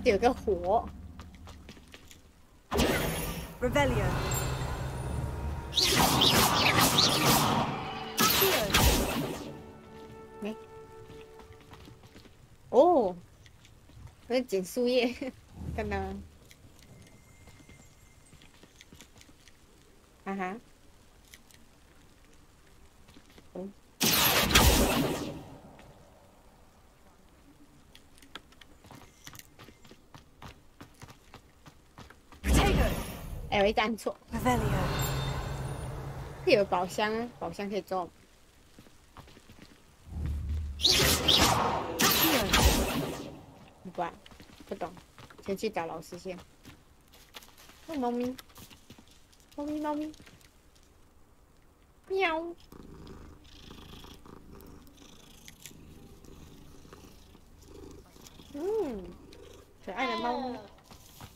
这有个火， Revelio. Oh, 我在捡树叶，看到吗？哈哈。哎，我一直按错。Revelio。这有宝箱，宝箱可以装。不管，不懂，先去找老师先。哦，猫咪，猫咪，猫咪，喵。可爱的猫咪。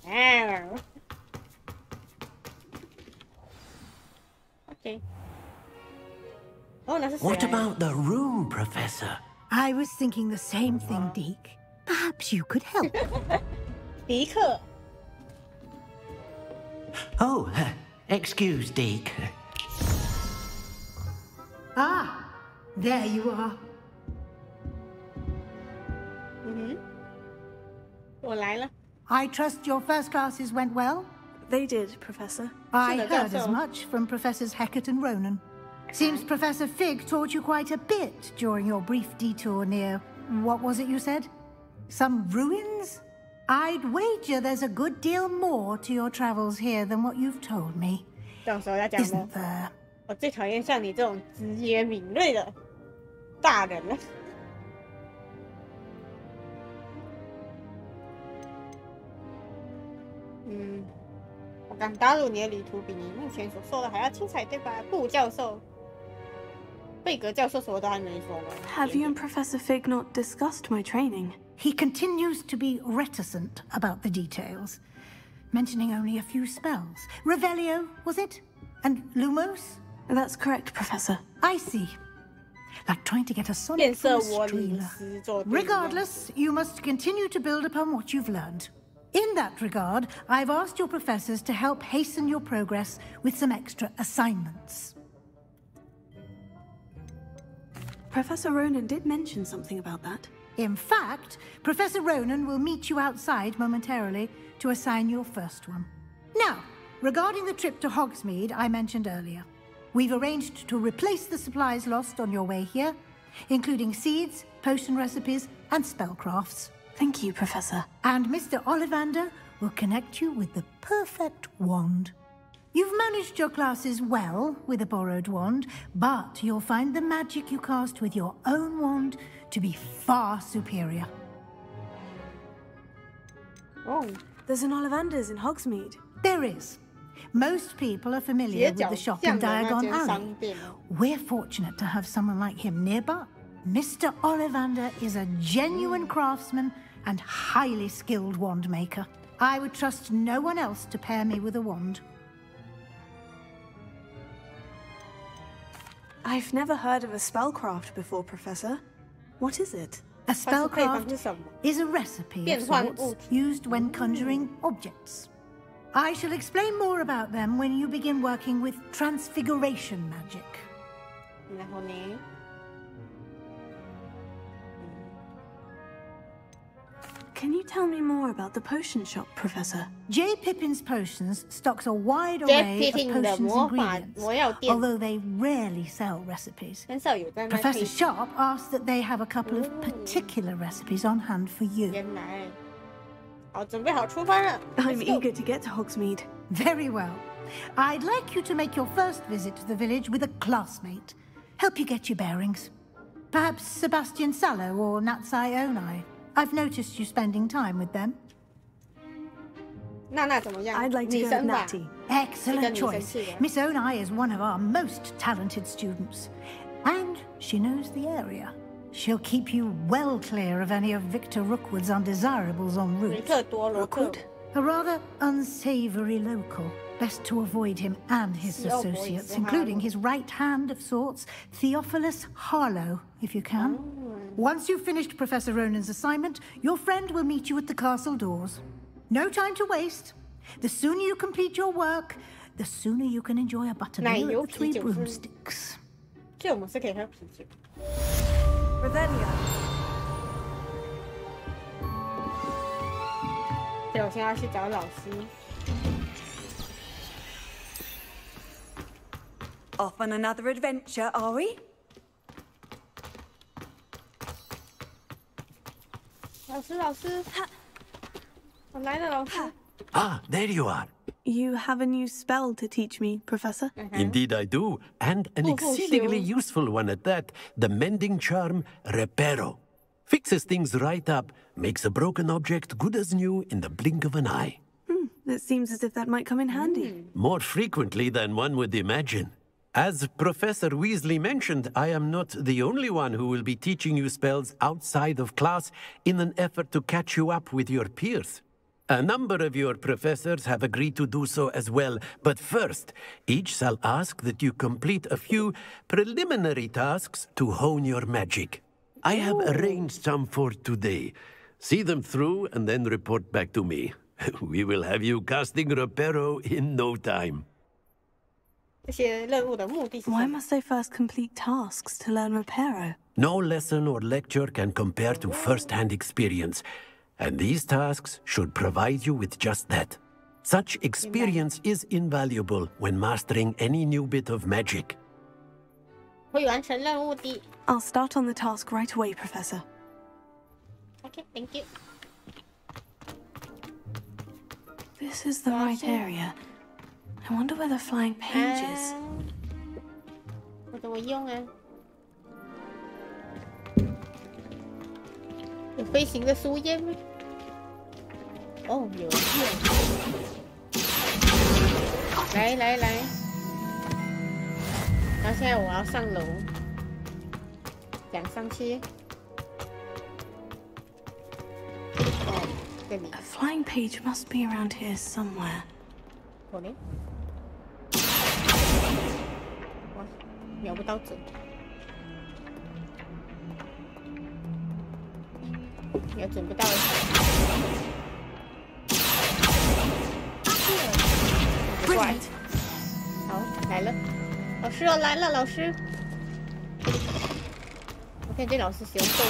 哎。Okay. Oh, what about the room, Professor? I was thinking the same thing, Deke. Perhaps you could help. Deke. Oh, excuse, Deke. Ah, there you are. I trust your first classes went well? They did, Professor. I heard as much from Professors Hecat and Ronan. Seems Professor Fig taught you quite a bit during your brief detour near... what was it you said? Some ruins? I'd wager there's a good deal more to your travels here than what you've told me. Isn't there? 我最讨厌像你这种直觉敏锐的大人了。我刚打入你的旅途比你目前所说的还要精彩，对吧？布教授、贝格教授什么都还没说呢。Have you and Professor Fig not discussed my training? He continues to be reticent about the details, mentioning only a few spells. Revelio, was it? And Lumos? That's correct, Professor. I see. Like trying to get a sonnet from a streamer. Regardless, you must continue to build upon what you've learned. In that regard, I've asked your professors to help hasten your progress with some extra assignments. Professor Ronan did mention something about that. In fact, Professor Ronan will meet you outside momentarily to assign your first one. Now, regarding the trip to Hogsmeade I mentioned earlier, we've arranged to replace the supplies lost on your way here, including seeds, potion recipes, and spellcrafts. Thank you, Professor. And Mr. Ollivander will connect you with the perfect wand. You've managed your classes well with a borrowed wand, but you'll find the magic you cast with your own wand to be far superior. Oh, there's an Ollivander's in Hogsmeade. There is. Most people are familiar with the shop in Diagon Alley. We're fortunate to have someone like him nearby. Mr. Ollivander is a genuine craftsman and highly skilled wand maker. I would trust no one else to pair me with a wand. I've never heard of a spellcraft before, Professor. What is it? A spellcraft is a recipe of sorts used when conjuring objects. I shall explain more about them when you begin working with transfiguration magic. Can you tell me more about the potion shop, Professor? J. Pippin's Potions stocks a wide array of potions ingredients, although they rarely sell recipes. Professor Sharp asked that they have a couple of particular recipes on hand for you. I'm eager to get to Hogsmeade. Very well. I'd like you to make your first visit to the village with a classmate. Help you get your bearings. Perhaps Sebastian Sallow or Natsai Onai. I've noticed you spending time with them. I'd like to go with Natty. Excellent choice. Miss Onai is one of our most talented students. And she knows the area. She'll keep you well clear of any of Victor Rookwood's undesirables en route. Rookwood? A rather unsavory local. Best to avoid him and his associates, including his right hand of sorts, Theophilus Harlow, if you can. Once you've finished Professor Ronan's assignment, your friend will meet you at the castle doors. No time to waste. The sooner you complete your work, the sooner you can enjoy a buttermilk with 3 broomsticks. 这我们是可以喝啤酒。Revelia. 对，我现在要去找老师。Off on another adventure, are we? 老师，我来了，老师。Ah, there you are. You have a new spell to teach me, Professor? Indeed I do, and an exceedingly useful one at that. The mending charm, Reparo. Fixes things right up, makes a broken object good as new in the blink of an eye. It seems as if that might come in handy. More frequently than one would imagine. As Professor Weasley mentioned, I am not the only one who will be teaching you spells outside of class in an effort to catch you up with your peers. A number of your professors have agreed to do so as well, but first, each shall ask that you complete a few preliminary tasks to hone your magic. I have arranged some for today. See them through and then report back to me. We will have you casting Reparo in no time. Why must I first complete tasks to learn Reparo? No lesson or lecture can compare to first-hand experience, and these tasks should provide you with just that. Such experience is invaluable when mastering any new bit of magic. I'll start on the task right away, Professor. Okay, thank you. This is the right area. I wonder where the flying page is. 我怎么用啊？有飞行的书页吗？哦，有。来。然后现在我要上楼，怎样上去？哦，这里。A flying page must be around here somewhere. 可能。哇，瞄不到准。瞄准不到。Brilliant. 好，来了。老师哦，来了，老师。我感觉老师喜欢逗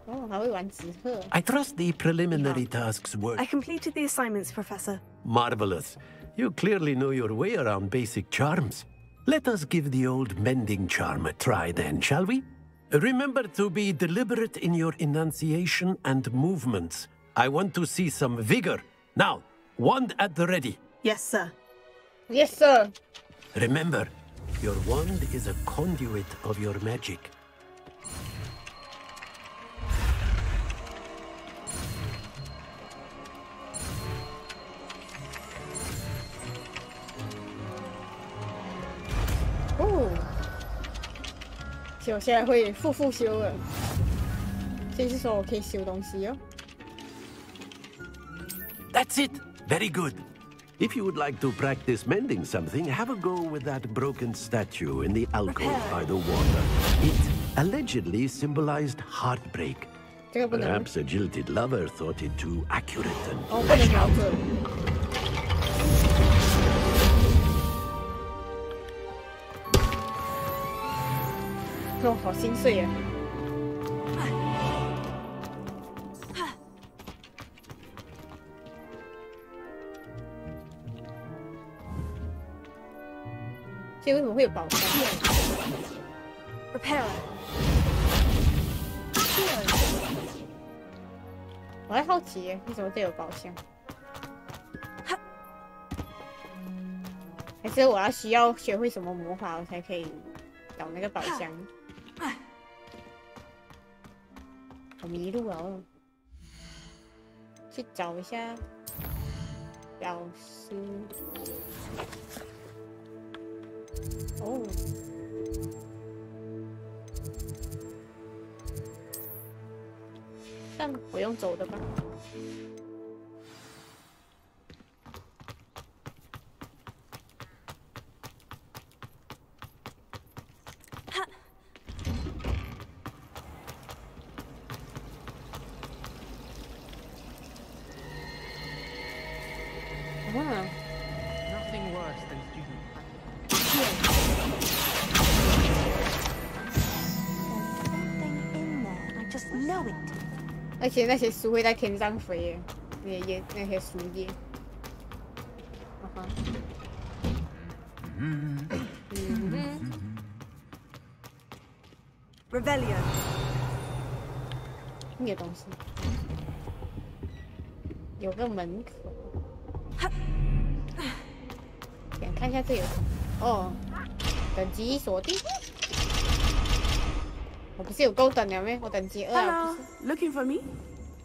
我。哦，还会玩纸鹤。I trust the preliminary tasks were... I completed the assignments, Professor. Marvelous. You clearly know your way around basic charms. Let us give the old mending charm a try then, shall we? Remember to be deliberate in your enunciation and movements. I want to see some vigor. Now, wand at the ready. Yes, sir. Yes, sir. Remember, your wand is a conduit of your magic. Oh. 我现在会复修了，所以是说我可以修东西哦。That's it. Very good. If you would like to practice mending something, have a go with that broken statue in the alcove by the water. It allegedly symbolized heartbreak. Perhaps a jilted lover thought it too accurate and lashed out. 哦，好心碎啊！这为什么会有宝箱 ？Repair。我还好奇耶，为什么这有宝箱？还是我要需要学会什么魔法，我才可以找那个宝箱？我迷路了，去找一下表示。哦，但不用走的吧？ Nothing worse than student. 而且那些书会在天上飞，那些书页。Revelio。那个东西，有个门口。想看一下这有什么？哦，等级锁定。我不是有够等了没？我等级2啊。Looking for me?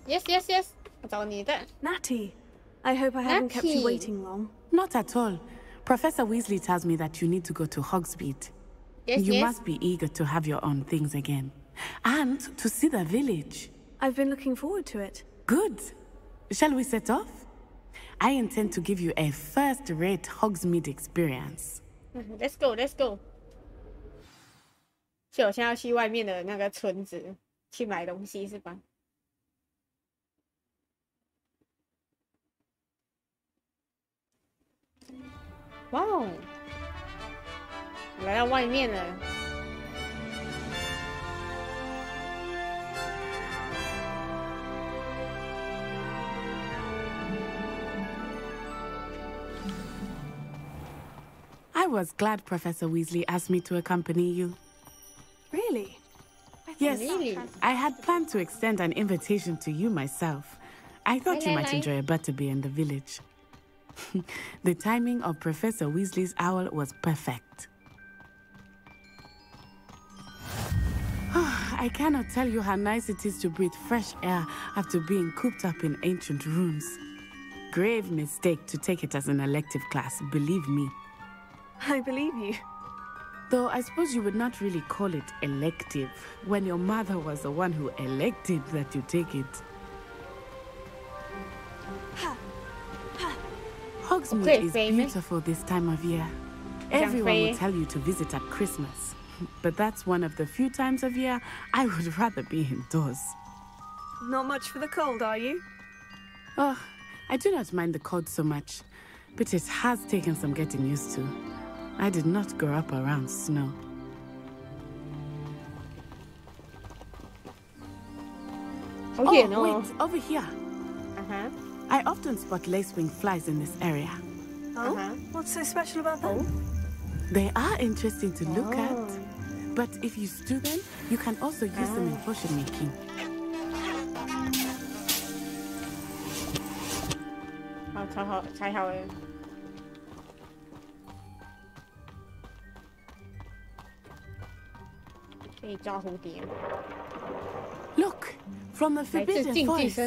Yes, yes, yes. 我找你的。Natty, I hope I haven't kept you waiting long. Not at all. Professor Weasley tells me that you need to go to Hogsmeade. Yes, you yes. must be eager to have your own things again. And to see the village. I've been looking forward to it. Good. Shall we set off? I intend to give you a first-rate Hogsmeade experience. Let's go, let's go. 所以我现在要去外面的那个村子去买东西，是吧？哇哦，来到外面了。I was glad Professor Weasley asked me to accompany you. Really? Yes, really? I had planned to extend an invitation to you myself. I thought you might enjoy a butterbeer in the village. The timing of Professor Weasley's owl was perfect. I cannot tell you how nice it is to breathe fresh air after being cooped up in ancient rooms. Grave mistake to take it as an elective class, believe me. I believe you. Though I suppose you would not really call it elective when your mother was the one who elected that you take it. Hogsmeade is beautiful this time of year. Everyone will tell you to visit at Christmas. But that's one of the few times of year I would rather be indoors. Not much for the cold, are you? Oh, I do not mind the cold so much, but it has taken some getting used to. I did not grow up around snow. Oh, yeah, no. Wait, over here. I often spot lacewing flies in this area. Oh? What's so special about them? They are interesting to look at, but if you stew them, you can also use them in potion making. Look, from the forbidden forest,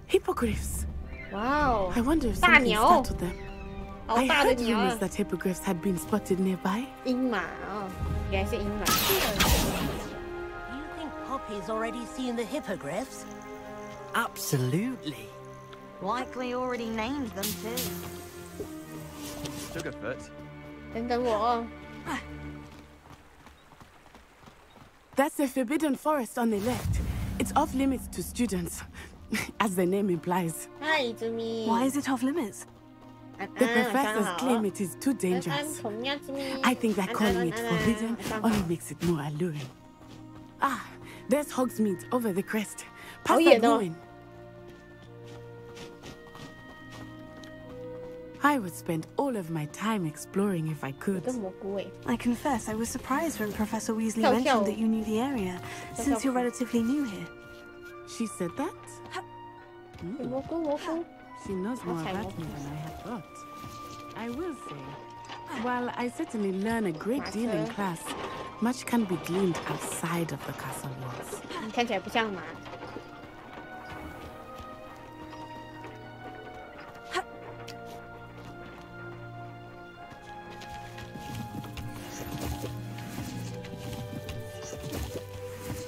hippogriffs. Wow! I wonder if something startled them. I heard rumors that hippogriffs had been spotted nearby. 鹰马哦，原来是鹰马。 You think Poppy's already seen the hippogriffs? Absolutely. Likely already named them too. Sugarfoot. 等等我。 That's the forbidden forest on the left. It's off limits to students, as the name implies. Hi, Izumi. Why is it off limits? The professors claim it is too dangerous. I think that calling it forbidden only makes it more alluring. Ah, there's Hogsmeade over the crest. Past that ruin. I would spend all of my time exploring if I could. I confess I was surprised when Professor Weasley mentioned that you knew the area, since you're relatively new here. She said that? She knows more about me than I had thought. I will say, while I certainly learn a great deal in class, much can be gleaned outside of the castle walls. 看起来不像马。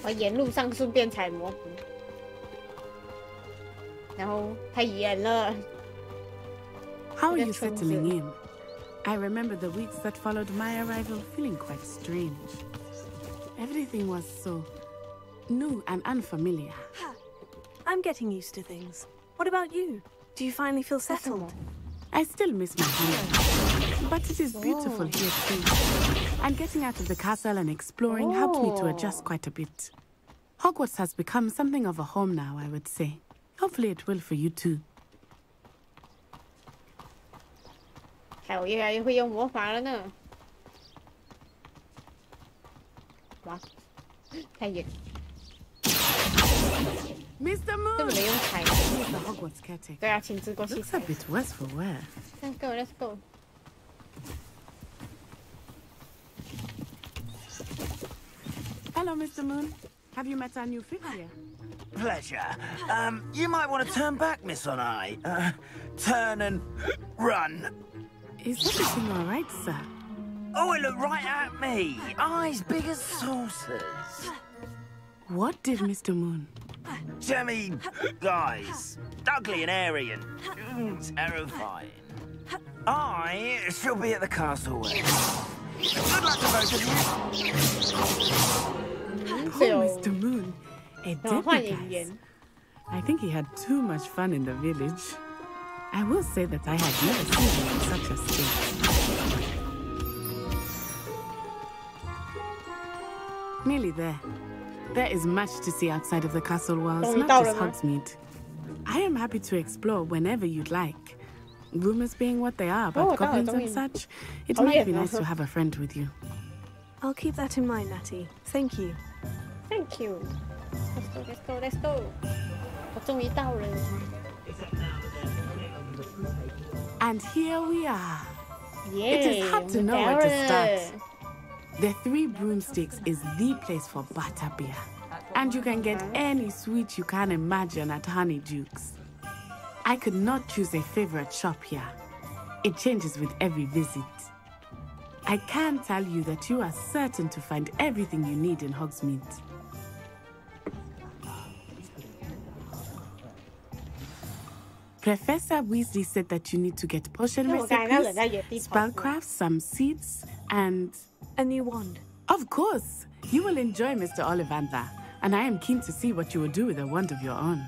我沿路上顺便采蘑菇，然后太远了。 How are you settling in? I remember the weeks that followed my arrival feeling quite strange. Everything was so new and unfamiliar. I'm getting used to things. What about you? Do you finally feel settled? I still miss my home, but it is beautiful here too. And getting out of the castle and exploring helped me to adjust quite a bit. Hogwarts has become something of a home now, I would say. Hopefully it will for you too. 我越来越会用魔法了呢。哇，太远。Mr. Moon! 这么能用踩？ The Hogwarts caretaker. 对啊，请自过去 Looks a bit worse for wear. Let's go, let's go. Hello, Mr. Moon. Have you met our new fifth year? Pleasure. You might want to turn back, Miss Onai. Turn and run. Is everything all right, sir? Oh, it looked right at me. Eyes big as saucers. What did Mr. Moon? Jemmy, guys. Ugly and airy and terrifying. I shall be at the castle way. Good luck to both of you. Oh, Mr. Moon. A deadly. I think he had too much fun in the village. I will say that I had never seen him in such a state. Nearly there. There is much to see outside of the castle walls, not just Hogsmeade. I am happy to explore whenever you'd like. Rumors being what they are about goblins and such, it might be nice to have a friend with you. I'll keep that in mind, Natty. Thank you. Thank you. Let's go, let's go, let's go. 我终于到了。 And here we are. Yay, it is hard to know where to start. The Three Broomsticks is the place for butterbeer. And you can get any sweet you can imagine at Honeydukes. I could not choose a favorite shop here. It changes with every visit. I can tell you that you are certain to find everything you need in Hogsmeade. Professor Weasley said that you need to get potion recipes, spellcrafts, some seeds, and... a new wand. Of course! You will enjoy Mr. Ollivander, and I am keen to see what you will do with a wand of your own.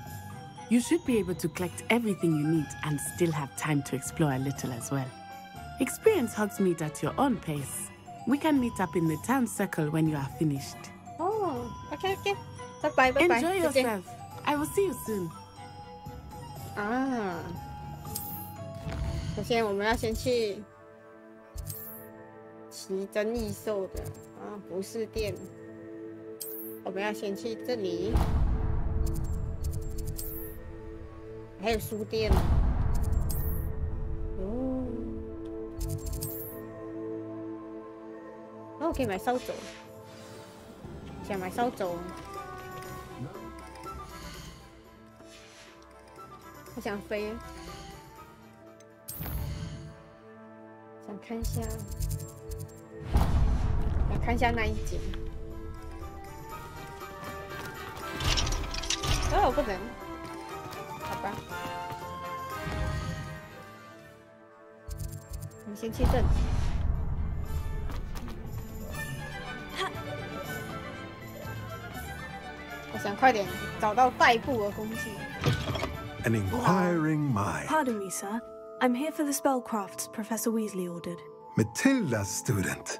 You should be able to collect everything you need and still have time to explore a little as well. Experience Hogsmeade at your own pace. We can meet up in the town circle when you are finished. Oh, okay, okay. Bye-bye, bye-bye. Enjoy yourself. I will see you soon. 啊，首先我们要先去奇珍异兽的服饰店，我们要先去这里，还有书店。哦，然后可以买扫帚，想买扫帚。 我想飞，想看一下，想看一下那一景。哦，不能，好吧。你先去这里。我想快点找到代步的工具。 An inquiring mind. Pardon me, sir. I'm here for the spellcrafts Professor Weasley ordered. Matilda's student.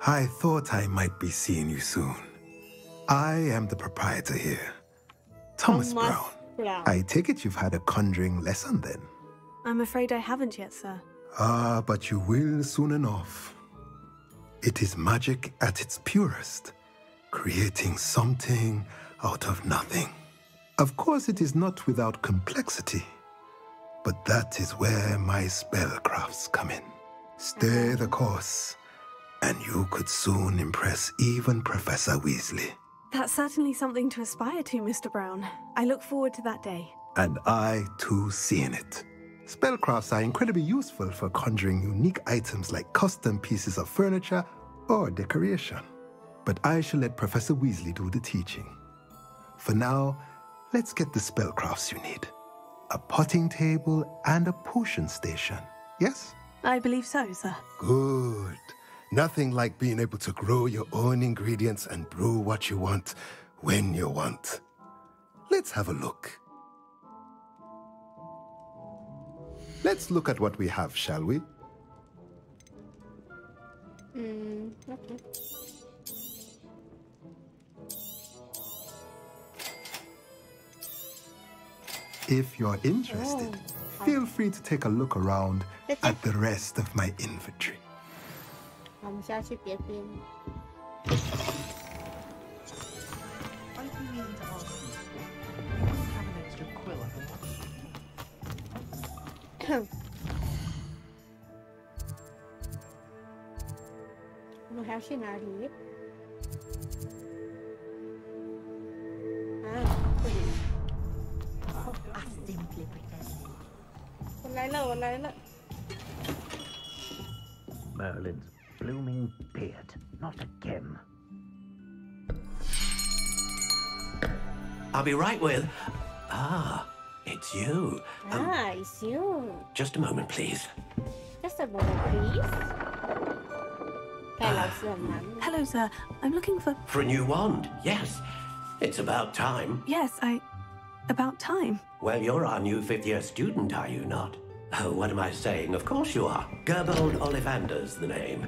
I thought I might be seeing you soon. I am the proprietor here. Thomas Brown. I take it you've had a conjuring lesson then? I'm afraid I haven't yet, sir. Ah, but you will soon enough. It is magic at its purest, creating something out of nothing. Of course, it is not without complexity, but that is where my spellcrafts come in. Stay the course, and you could soon impress even Professor Weasley. That's certainly something to aspire to, Mr. Brown. I look forward to that day. And I, too, seeing it. Spellcrafts are incredibly useful for conjuring unique items like custom pieces of furniture or decoration. But I shall let Professor Weasley do the teaching. For now, let's get the spellcrafts you need. A potting table and a potion station, yes? I believe so, sir. Good. Nothing like being able to grow your own ingredients and brew what you want when you want. Let's have a look. Let's look at what we have, shall we? Okay. If you're interested, feel free to take a look around at the rest of my inventory. 我们现在去别边。我们还要去哪里？啊，这里。我来了，我来了。 Merlin's blooming beard, not again. I'll be right with. Ah, it's you. It's you. Just a moment, please. Just a moment, please. Hello, sir. I'm looking for... For a new wand, yes. It's about time. Yes, about time. Well, you're our new fifth-year student, are you not? Oh, what am I saying? Of course you are. Gerbold Ollivander's the name.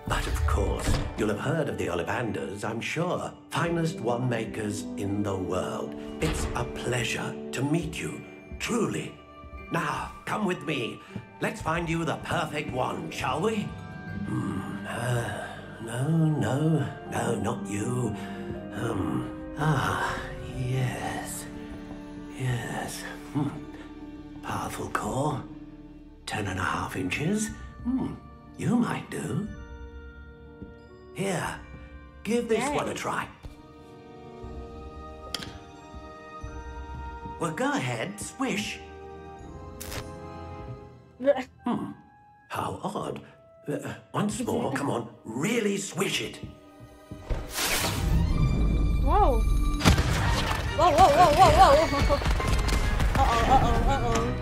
But of course, you'll have heard of the Ollivanders, I'm sure. Finest wand makers in the world. It's a pleasure to meet you, truly. Now, come with me. Let's find you the perfect wand, shall we? No, not you. Yes. Powerful core. 10.5 inches. You might do. Here, give this one a try. Well, go ahead, swish. How odd. Once more, come on, really swish it. Whoa. Whoa. Uh-oh.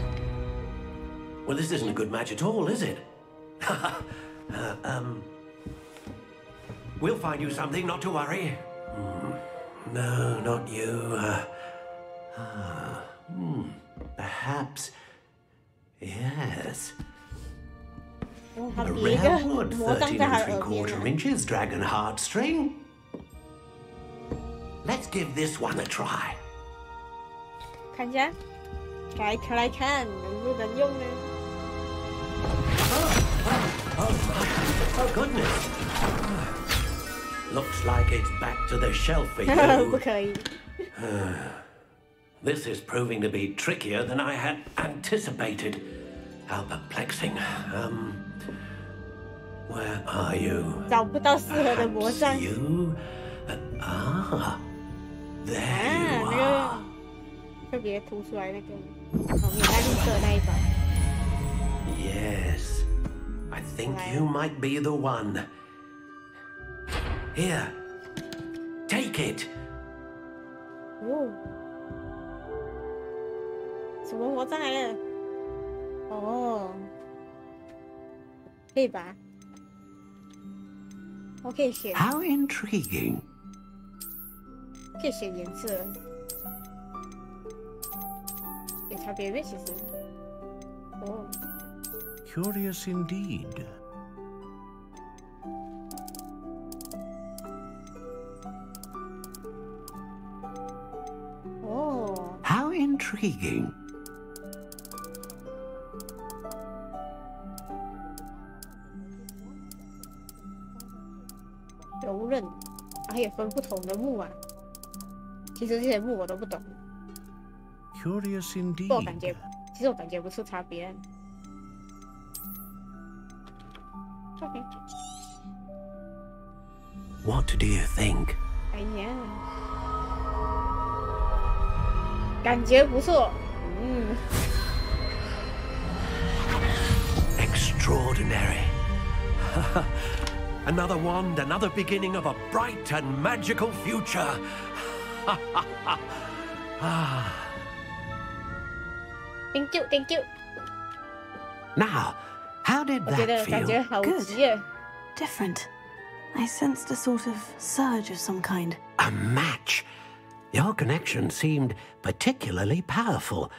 Well, this isn't a good match at all, is it? We'll find you something, not to worry. No, not you. Perhaps. Yes. A rare wood, 13 3/4 inches, dragon heartstring. Let's give this one a try. 看一下，来看能不能用呢？ Oh goodness! Looks like it's back to the shelf for you. 不可以。 This is proving to be trickier than I had anticipated. How perplexing. Where are you? 找不到适合的魔杖。 You? There you are. 特别凸出来那个，哦，你那绿色那一把。 Yes, I think you might be the one. Here, take it. 哦，什么魔杖来了？哦，可以吧？我可以选。 How intriguing. 可以选颜色。 有差别的其实。哦。 Curious indeed. Oh. How intriguing. 柔韧，还有分不同的木啊。其实这些木我都不懂。 Curious indeed. 其实我感觉不出差别。 Okay. What do you think? 哎呀，感觉不错。Extraordinary. Another wand, another beginning of a bright and magical future. Thank you. Now, how did that feel? Good. Different. I sensed a sort of surge of some kind. A match. Your connection seemed particularly powerful.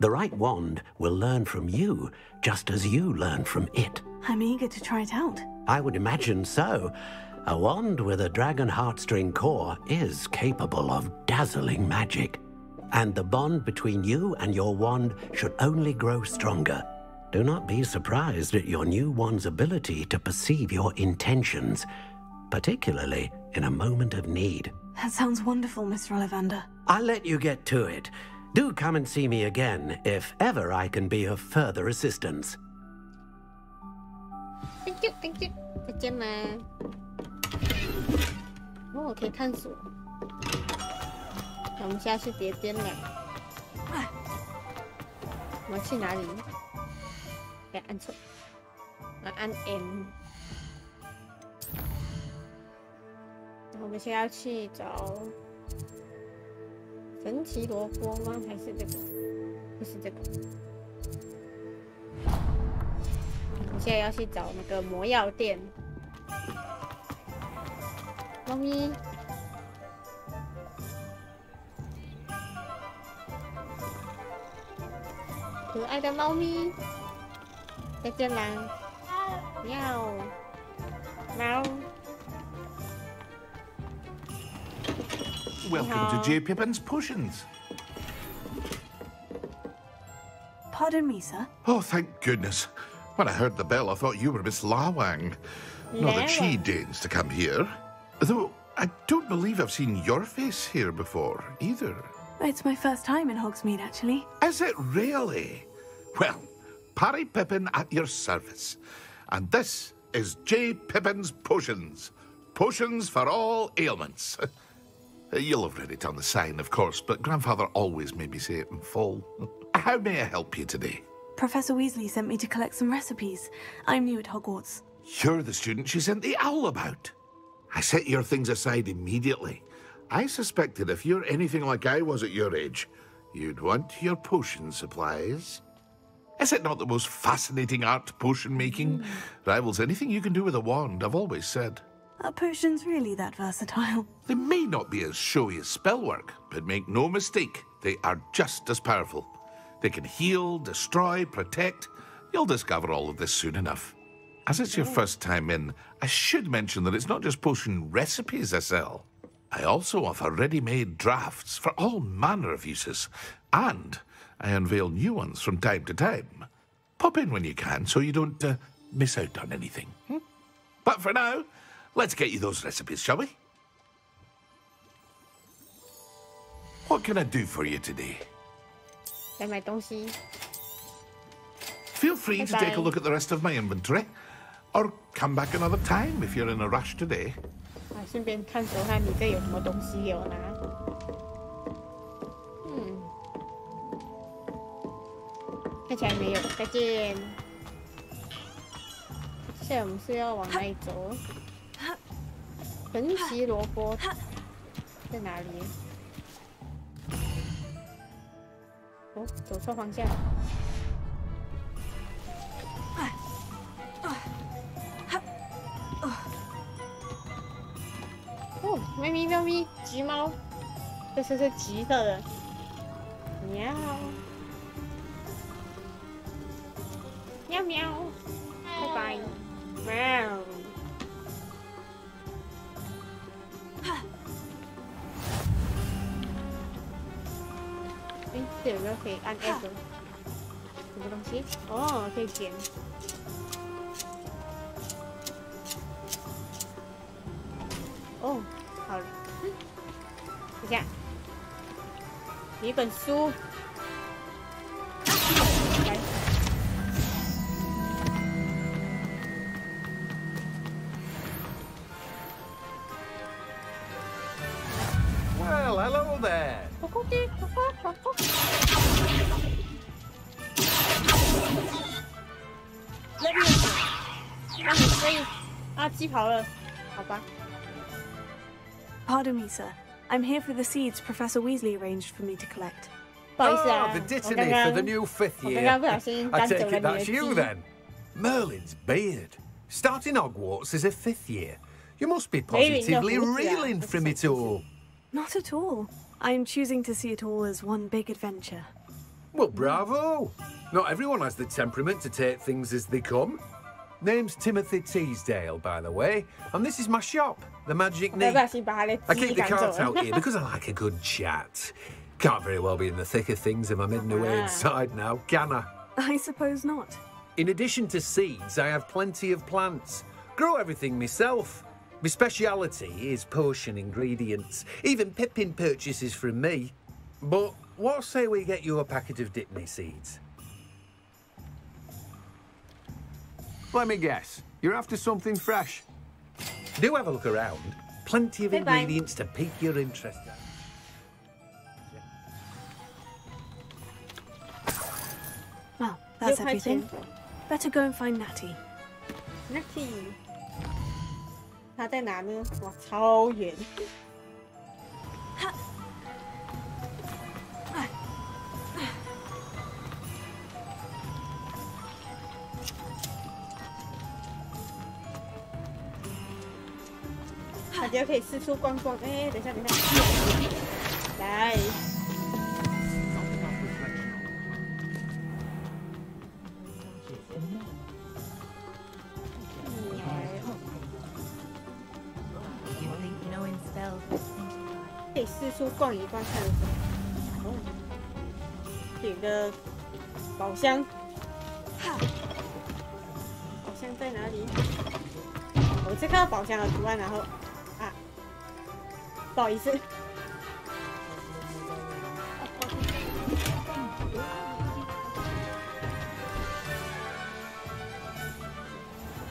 The right wand will learn from you, just as you learn from it. I'm eager to try it out. I would imagine so. A wand with a dragon heartstring core is capable of dazzling magic. And the bond between you and your wand should only grow stronger. Do not be surprised at your new wand's ability to perceive your intentions, particularly in a moment of need. That sounds wonderful, Mr. Ollivander. I'll let you get to it. Do come and see me again if ever I can be of further assistance. Thank you, thank you. 再见啦。哦，可以探索。我们现在是叠边了。我们去哪里？别按错，我按 M。我们现在要去找神奇萝卜吗？还是这个？不是这个。我们现在要去找那个魔药店。猫咪。可爱的猫咪，再见啦！喵，猫。Welcome to J. Pippin's Potions. Pardon me, sir. Oh, thank goodness. When I heard the bell, I thought you were Miss Lawang. Not that she deigns to come here. Though, I don't believe I've seen your face here before, either. It's my first time in Hogsmeade, actually. Is it really? Well, Parry Pippin at your service. And this is J. Pippin's Potions. Potions for all ailments. You'll have read it on the sign, of course, but Grandfather always made me say it in full. How may I help you today? Professor Weasley sent me to collect some recipes. I'm new at Hogwarts. You're the student she sent the owl about. I set your things aside immediately. I suspected if you're anything like I was at your age, you'd want your potion supplies. Is it not the most fascinating art, potion making? Rivals anything you can do with a wand, I've always said. Are potions really that versatile? They may not be as showy as spellwork, but make no mistake, they are just as powerful. They can heal, destroy, protect. You'll discover all of this soon enough. As it's your first time in, I should mention that it's not just potion recipes I sell. I also offer ready-made drafts for all manner of uses, and I unveil new ones from time to time. Pop in when you can so you don't miss out on anything. But for now, let's get you those recipes, shall we? What can I do for you today? 来买东西。 Feel free to take a look at the rest of my inventory, or come back another time if you're in a rush today. 啊，顺便探索看你这有什么东西给我拿。看起来没有。再见。现在我们是要往哪里走？神奇萝卜在哪里？哦，走错方向。哦，喵咪喵咪，橘猫，这是橘色的，喵，喵喵，拜拜，喵。哎，这有没有可以按 F？ 什么东西？哦，可以捡。哦，好了，等一下，有一本书。来。Well, hello there. 那边让你可以啊，鸡跑了，好吧。 Pardon me, sir. I'm here for the seeds Professor Weasley arranged for me to collect. Oh, the dittany for the new 5th year. I take it that's you then. Merlin's beard. Starting Hogwarts as a 5th year. You must be positively reeling from it all. Not at all. I'm choosing to see it all as one big adventure. Well, bravo! Not everyone has the temperament to take things as they come. Name's Timothy Teasdale, by the way, and this is my shop, the Magic Knee. I keep the carts out here because I like a good chat. Can't very well be in the thick of things if I'm hidden away inside now, can I? I suppose not. In addition to seeds, I have plenty of plants. Grow everything myself. My speciality is potion ingredients. Even Pippin purchases from me. But what say we get you a packet of Dipney seeds? Let me guess. You're after something fresh. Do have a look around. Plenty of ingredients to pique your interest. Well, that's everything. Better go and find Natty. Natty. 他在哪呢？哇，超远。大家可以四处逛逛。哎，等一下，等一下，来。可以四处逛一逛，看什么？哦，点个宝箱。宝箱在哪里？我只看到宝箱的图案，然后啊，不好意思。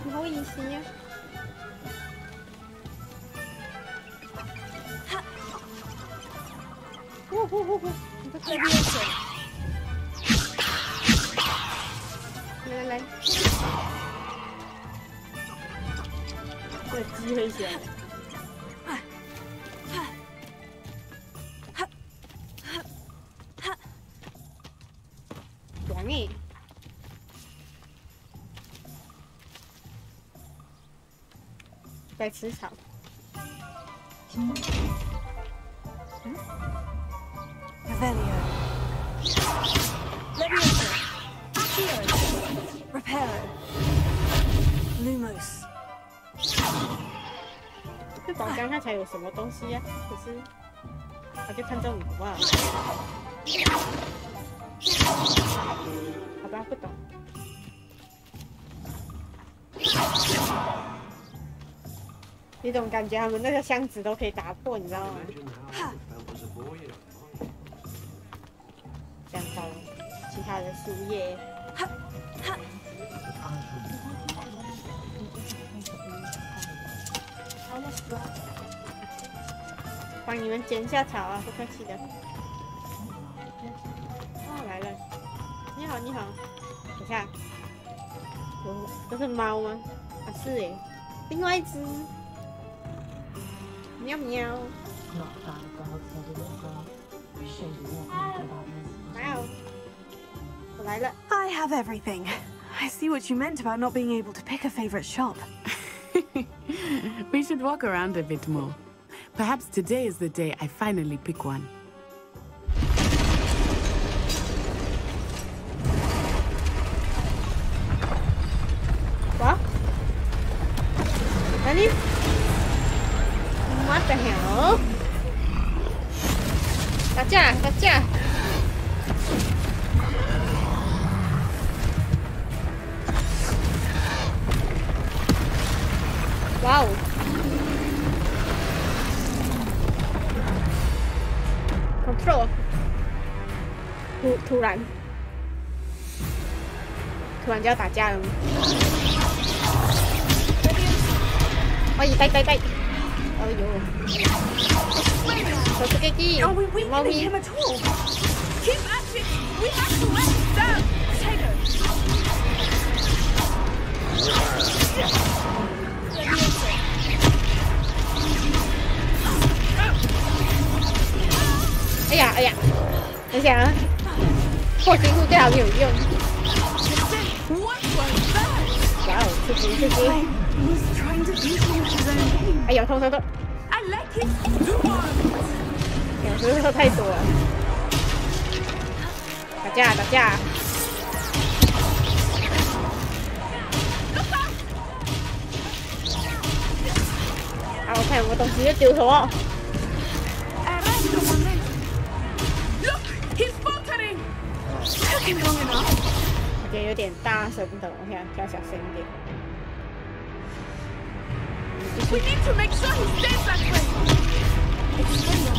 不好意思呀。你在这边水。来来来，这个鸡会起来。爽耶！在吃草。Revelio. Levioso. Accio. Reparo. Lumos. 这宝箱看起来有什么东西呀？可是，我就看这种图啊。好吧，不懂。有种感觉，他们那个箱子都可以打破，你知道吗？这样找其他的树叶。帮你们剪一下草啊，不客气的。哦，来了，你好，你好。等下，这是猫吗？啊，是诶，另外一只。喵喵。哇，我来了。I have everything. I see what you meant about not being able to pick a favorite shop. We should walk around a bit more. Perhaps today is the day I finally pick one. What? Nani? What the hell? 打架，打架！哇哦！control， 突然就要打架了吗？哎，呆！哎呦！手指给鸡，猫咪。哎呀！等下啊，破金护对他没有用。哇哦，刺激！哎呦，痛！两只肉太多了。打架打架！好，我看有没有东西要丢头哦。我觉得有点大声的，我想调小声一点。We need to make sure he stays that way. Defendo.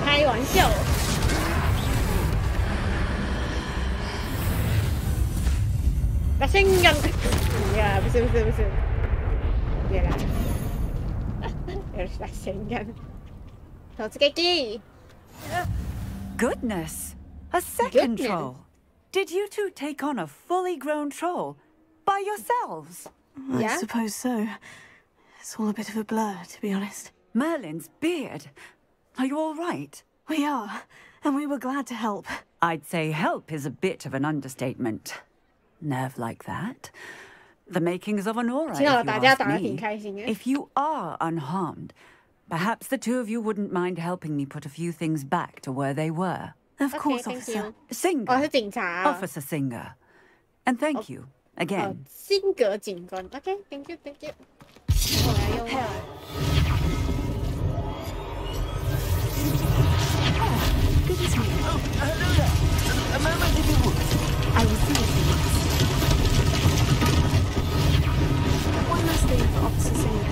开玩笑。打声音。呀，不是。别来。又是打声音。突撃。 Goodness! A second troll! Did you two take on a fully grown troll by yourselves? I suppose so. It's all a bit of a blur, to be honest. Merlin's beard. Are you all right? We are, and we were glad to help. I'd say help is a bit of an understatement. Nerve like that. The makings of an aura, if you ask me. If you are unharmed, perhaps the two of you wouldn't mind helping me put a few things back to where they were. Of course, Officer. Singer. Officer Singer. And thank you, again. Singer 警官. Okay, thank you. 我来用。Goodness me. Oh, hello there. A moment, if you would. I will see what you want. One last thing for Officer Singer.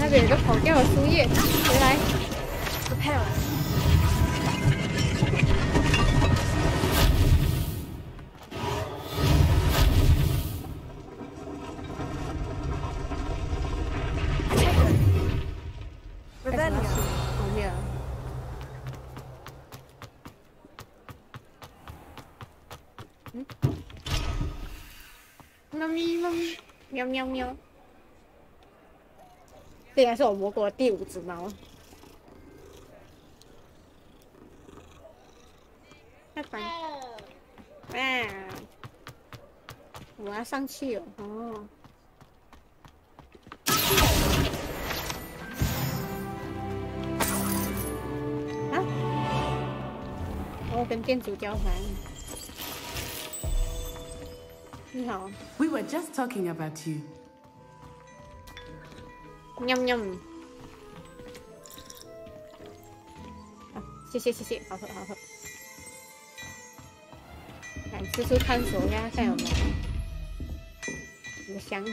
那边有个跑掉的树叶，回来。Prepare。后面。猫咪，喵喵喵。 这应该是我摸过的第5只猫。拜拜。哇！我要上去哦。哦。啊！我跟店主交谈。你好。We were just talking about you. 喵喵。啊，谢谢，好喝。来，四处探索一下，看有没有一个箱子。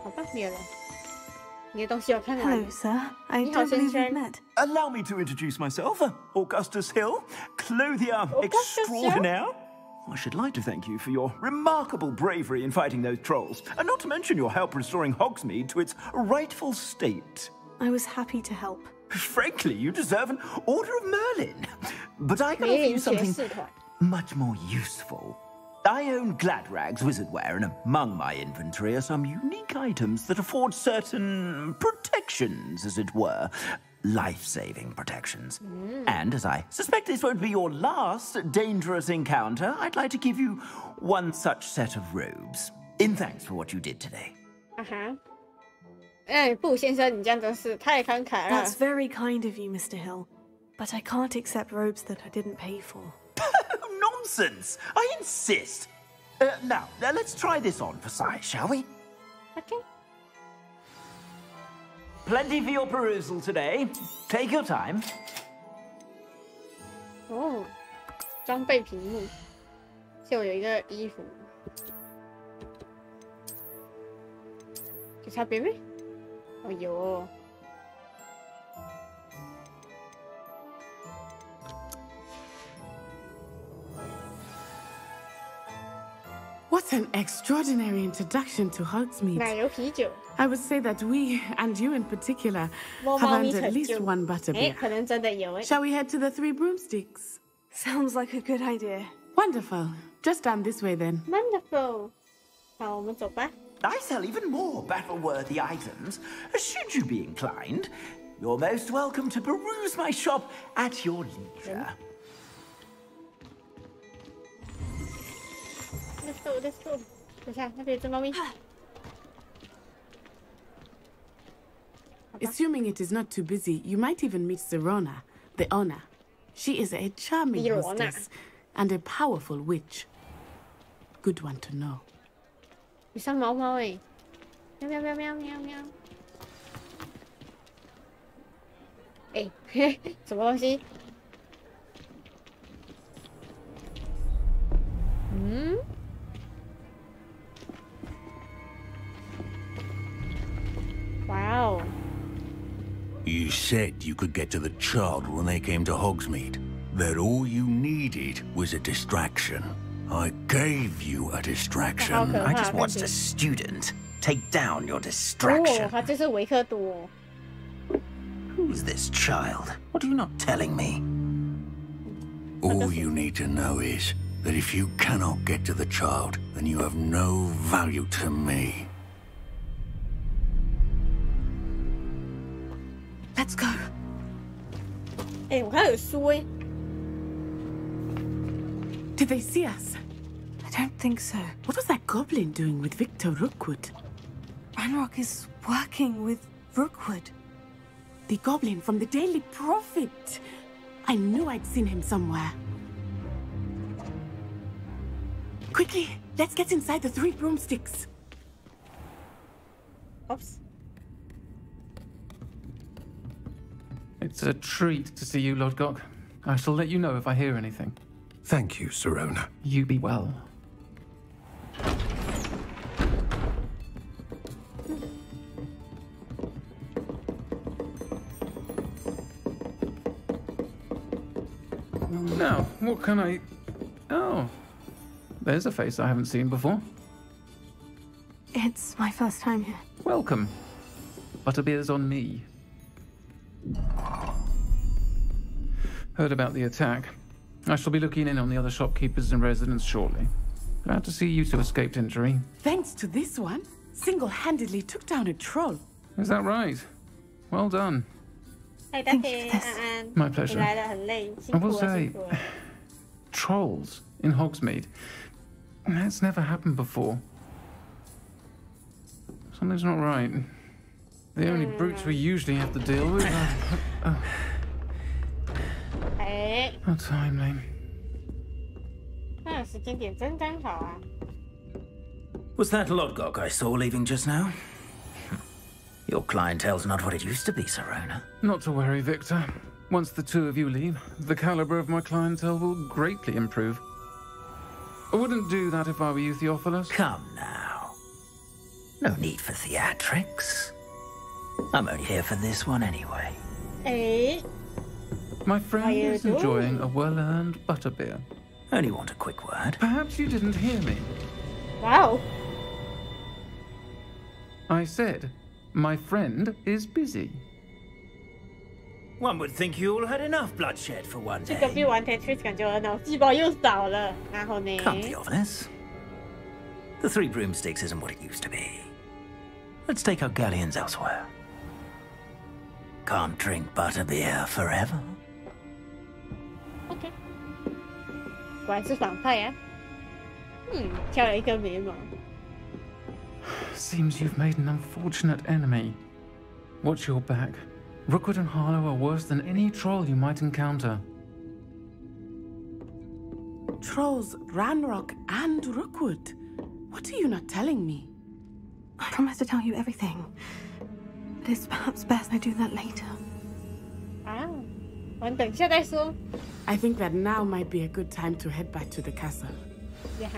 好吧，没有了。你的东西我看完了。 Hello, sir. I don't believe we've met. Allow me to introduce myself, Augustus Hill, clothier extraordinaire. I should like to thank you for your remarkable bravery in fighting those trolls, and not to mention your help restoring Hogsmeade to its rightful state. I was happy to help. Frankly, you deserve an Order of Merlin. But I can offer you something much more useful. I own Gladrag's wizardware, and among my inventory are some unique items that afford certain protections, as it were. Life-saving protections. And as I suspect this won't be your last dangerous encounter, I'd like to give you one such set of robes, in thanks for what you did today. Boo 先生，你这样真是太慷慨了。 That's very kind of you, Mr. Hill. But I can't accept robes that I didn't pay for. Nonsense! I insist. Now, let's try this on for size, shall we? Okay. Plenty for your perusal today. Take your time. 哦，装备屏幕，就有一个衣服，有差别没？哦有。What an extraordinary introduction to Hogsmeade. 奶油啤酒。 I would say that we, and you in particular, have earned at least one butterbeer. 可能真的有。 Shall we head to the 3 broomsticks? Sounds like a good idea. Wonderful. Just down this way then. Wonderful. 好，我们走吧。 I sell even more battle-worthy items. Should you be inclined, you're most welcome to peruse my shop at your leisure. Let's go, let's go. 等一下，那边有只猫咪。 Assuming it is not too busy, you might even meet Sirona, the owner. She is a charming hostess and a powerful witch. Good one to know. 有像猫猫哎，喵喵喵喵喵喵。哎，嘿，什么东西？嗯？ Wow. You said you could get to the child when they came to Hogsmeade. That all you needed was a distraction. I gave you a distraction. I just watched a student take down your distraction. Who's this child? What are you not telling me? All you need to know is that if you cannot get to the child, then you have no value to me. Let's go. 哎，我还有书哎。 Did they see us? I don't think so. What was that goblin doing with Victor Rookwood? Ranrock is working with Rookwood. The goblin from the Daily Prophet. I knew I'd seen him somewhere. Quickly, let's get inside the 3 broomsticks. Oops. It's a treat to see you, Lodgok. I shall let you know if I hear anything. Thank you, Sirona. You be well. Now, what can I... Oh, there's a face I haven't seen before. It's my first time here. Welcome. Butterbeer's on me. Heard about the attack. I shall be looking in on the other shopkeepers and residents shortly. Glad to see you two escaped injury. Thanks to this one, single-handedly took down a troll. Is that right? Well done. Thank you for this. My pleasure. I will say, trolls in Hogsmeade. That's never happened before. Something's not right. The only brutes we usually have to deal with are... How timely. Was that Lodgok I saw leaving just now? Your clientele's not what it used to be, Sirona. Not to worry, Victor. Once the two of you leave, the caliber of my clientele will greatly improve. I wouldn't do that if I were you, Theophilus. Come now. No need for theatrics. I'm only here for this one anyway. Hey. My friend is enjoying a well-earned butterbeer. Only want a quick word. Perhaps you didn't hear me. Wow. I said, my friend is busy. One would think you all had enough bloodshed for one day. 这个比玩 Tetris 感觉我的脑细胞又少了。然后呢 Can't be honest. The 3 broomsticks isn't what it used to be. Let's take our galleons elsewhere. Can't drink butterbeer forever. OK。果然是反派呀。挑了一个眉毛。 Seems you've made an unfortunate enemy. Watch your back. Rookwood and Harlow are worse than any troll you might encounter. Trolls, Ranrock, and Rookwood. What are you not telling me? I promise to tell you everything. But it's perhaps best I do that later. I think that now might be a good time to head back to the castle. Yeah.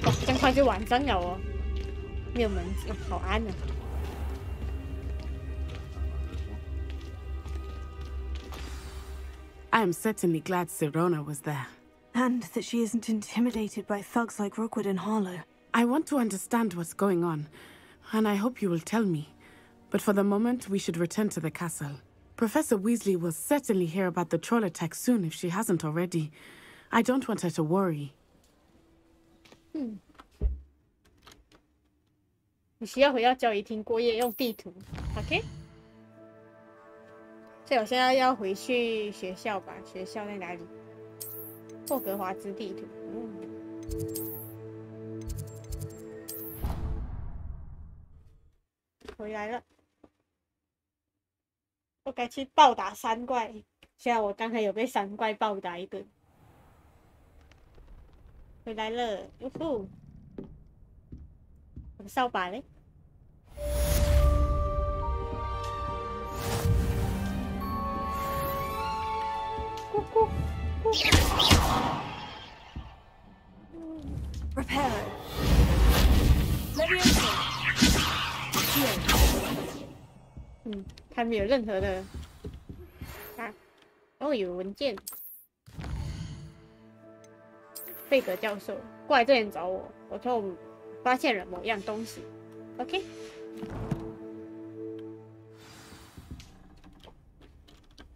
哇，这样快就晚上了哦，没有门，好暗啊。 I am certainly glad Sirona was there. And that she isn't intimidated by thugs like Rookwood and Harlow. I want to understand what's going on, and I hope you will tell me. But for the moment, we should return to the castle. Professor Weasley will certainly hear about the troll attack soon if she hasn't already. I don't want her to worry. 你需要回到交易厅过夜，用地图 ，OK？ 所以我现在要回去学校吧？学校在哪里？霍格华兹地图。回来了。我该去暴打3怪，虽然我刚才有被3怪暴打一顿。回来了，哟呼！我的扫把嘞？咕咕咕。Repair. Leviosa. 他没有任何的啊，哦，有文件。费格教授过来这边找我，我说我发现了某样东西。OK。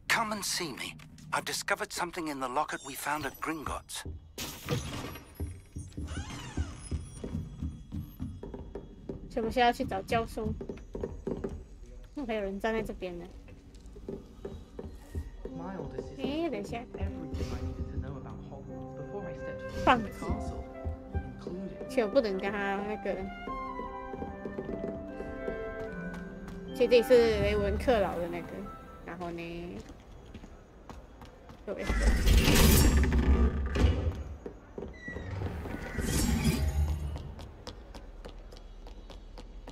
Come and see me. I've discovered something in the locket we found at Gringotts. 所以我现在要去找教授。还有人站在这边呢。哎，等一下。放弃。且我不能跟他那个。其实这里是雷文克劳的那个，然后呢，对。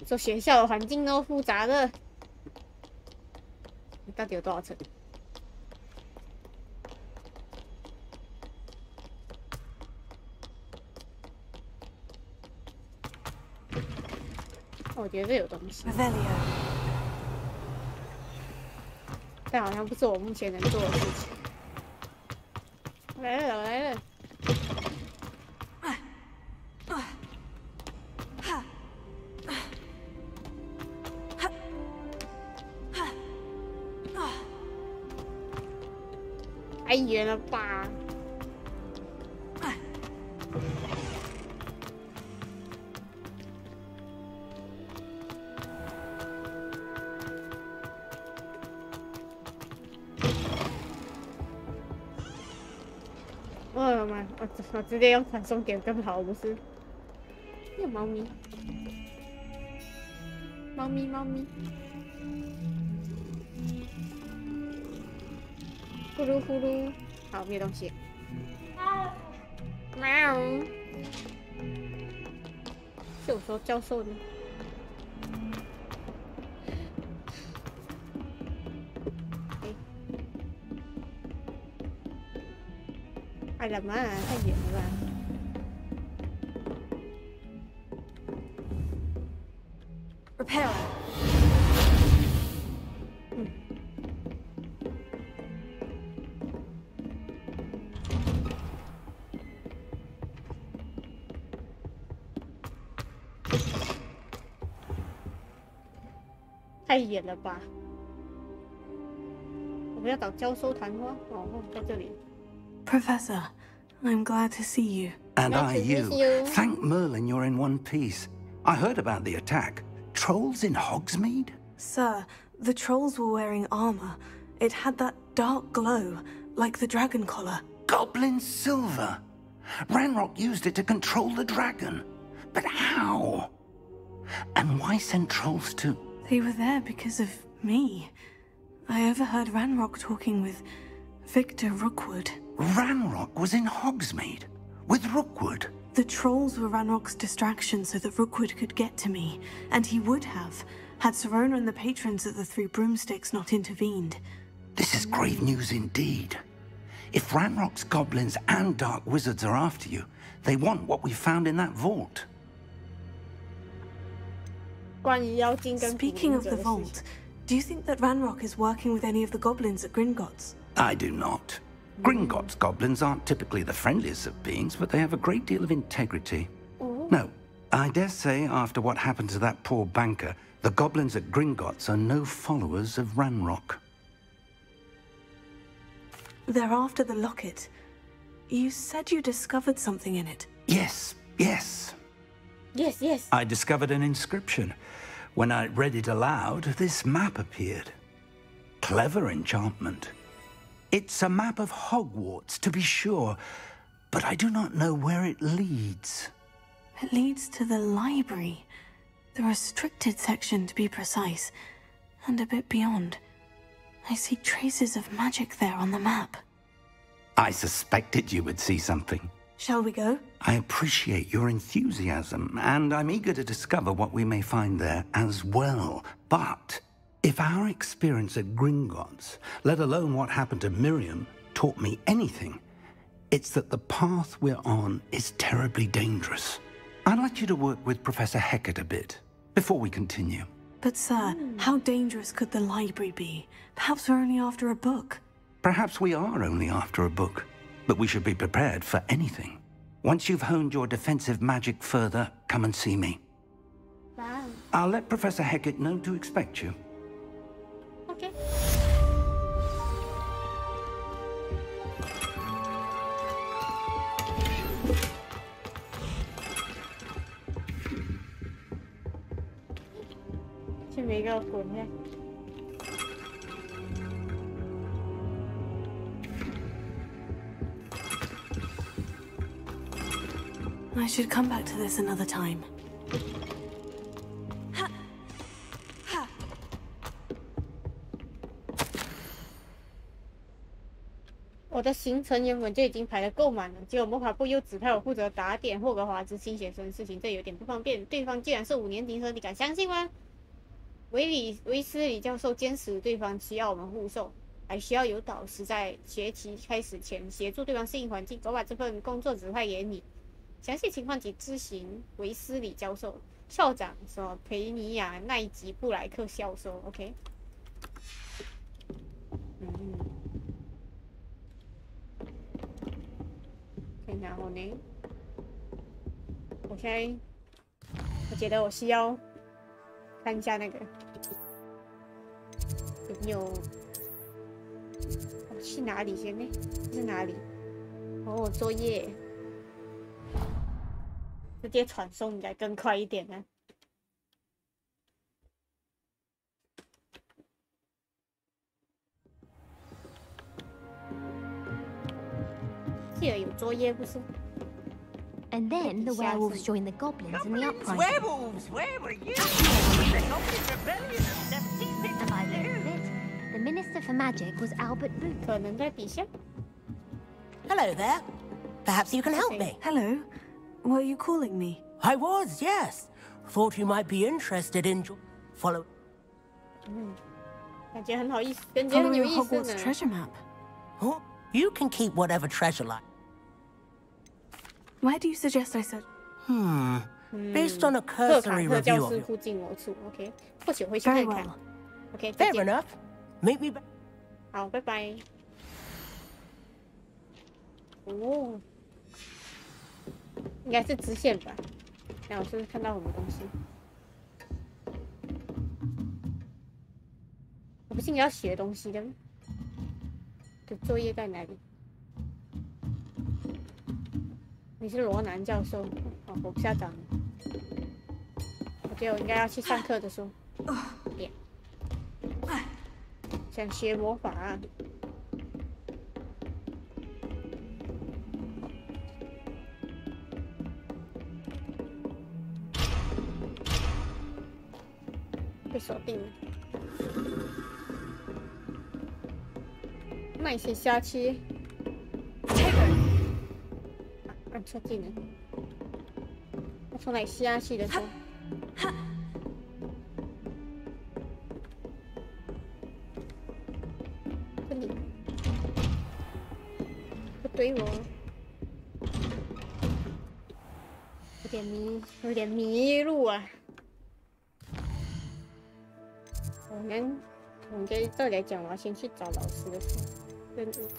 说学校的环境都复杂的。到底有多少层？我觉得有东西，但好像不是我目前能做的事情。来了，我来了。太远了吧！我的妈！我直接用传送点更好，不是？有猫咪，猫咪，猫咪。呼噜呼噜，好，没有东西。喵。是我说教授呢？哎呀妈，太远了吧！Repair。太远了吧！我们要找教授谈话哦，在这里。Professor, I'm glad to see you. And I you. Thank Merlin you're in one piece. I heard about the attack. Trolls in Hogsmeade? Sir, the trolls were wearing armor. It had that dark glow, like the dragon collar. Goblin silver. Ranrock used it to control the dragon. But how? And why send trolls to... They were there because of me. I overheard Ranrock talking with Victor Rookwood. Ranrock was in Hogsmeade? With Rookwood? The trolls were Ranrock's distraction so that Rookwood could get to me. And he would have, had Serona and the patrons at the Three Broomsticks not intervened. This is grave news indeed. If Ranrock's goblins and dark wizards are after you, they want what we found in that vault. Speaking of the vault, do you think that Ranrock is working with any of the goblins at Gringotts? I do not. Gringotts goblins aren't typically the friendliest of beings, but they have a great deal of integrity. No, I dare say, after what happened to that poor banker, the goblins at Gringotts are no followers of Ranrock. They're after the locket. You said you discovered something in it. Yes. Yes. I discovered an inscription. When I read it aloud, this map appeared. Clever enchantment. It's a map of Hogwarts, to be sure, but I do not know where it leads. It leads to the library. The restricted section, to be precise. And a bit beyond. I see traces of magic there on the map. I suspected you would see something. Shall we go? I appreciate your enthusiasm, and I'm eager to discover what we may find there as well. But if our experience at Gringotts, let alone what happened to Miriam, taught me anything, it's that the path we're on is terribly dangerous. I'd like you to work with Professor Hecat a bit before we continue. But, sir, how dangerous could the library be? Perhaps we're only after a book. Perhaps we are only after a book, but we should be prepared for anything. Once you've honed your defensive magic further, come and see me. Wow. I'll let Professor Hecat know to expect you. Okay. I should come back to this another time. 我的行程原本就已经排得够满了，结果魔法部又指派我负责打点霍格华兹新学生的事情，这有点不方便。对方既然是5年级生，你敢相信吗？维斯里教授坚持对方需要我们护送，还需要有导师在学期开始前协助对方适应环境。我把这份工作指派给你，详细情况请咨询维斯里教授。校长说培尼亚奈吉布莱克教授 ，OK。然后呢？我觉得我需要看一下那个有没有我去哪里先呢？是哪里？哦，作业直接传送应该更快一点呢。记得有作业不是？ And then the werewolves joined the goblins in the uprising. Werewolves, where were you? The Goblin Rebellion of 1752. And by the end of it, the Minister for Magic was Albert Booth. 可能在底下。 Hello there. Perhaps you can help me. Hello. Were you calling me? I was, yes. Thought you might be interested in follow. 感觉很好意思，感觉很有意思 Hogwarts 呢。 treasure map. Huh? You can keep whatever treasure like. Why do you suggest I said? Based on a cursory review of 附近某处 ，OK， 或许我会去看看。OK， Fair enough. Meet me back. 好，拜拜。哦，应该是支线吧？那我是不是看到什么东西？我不是应该要写东西的吗？的作业在哪里？ 你是罗南教授，哦，我不是要找你。我觉得我应该要去上课的时候，想学魔法啊。被锁定了，那你先下去。 按错技能，我从哪里下去的时候？这里不对哦，有点迷路啊。我应该照理来讲，我要先去找老师的任务。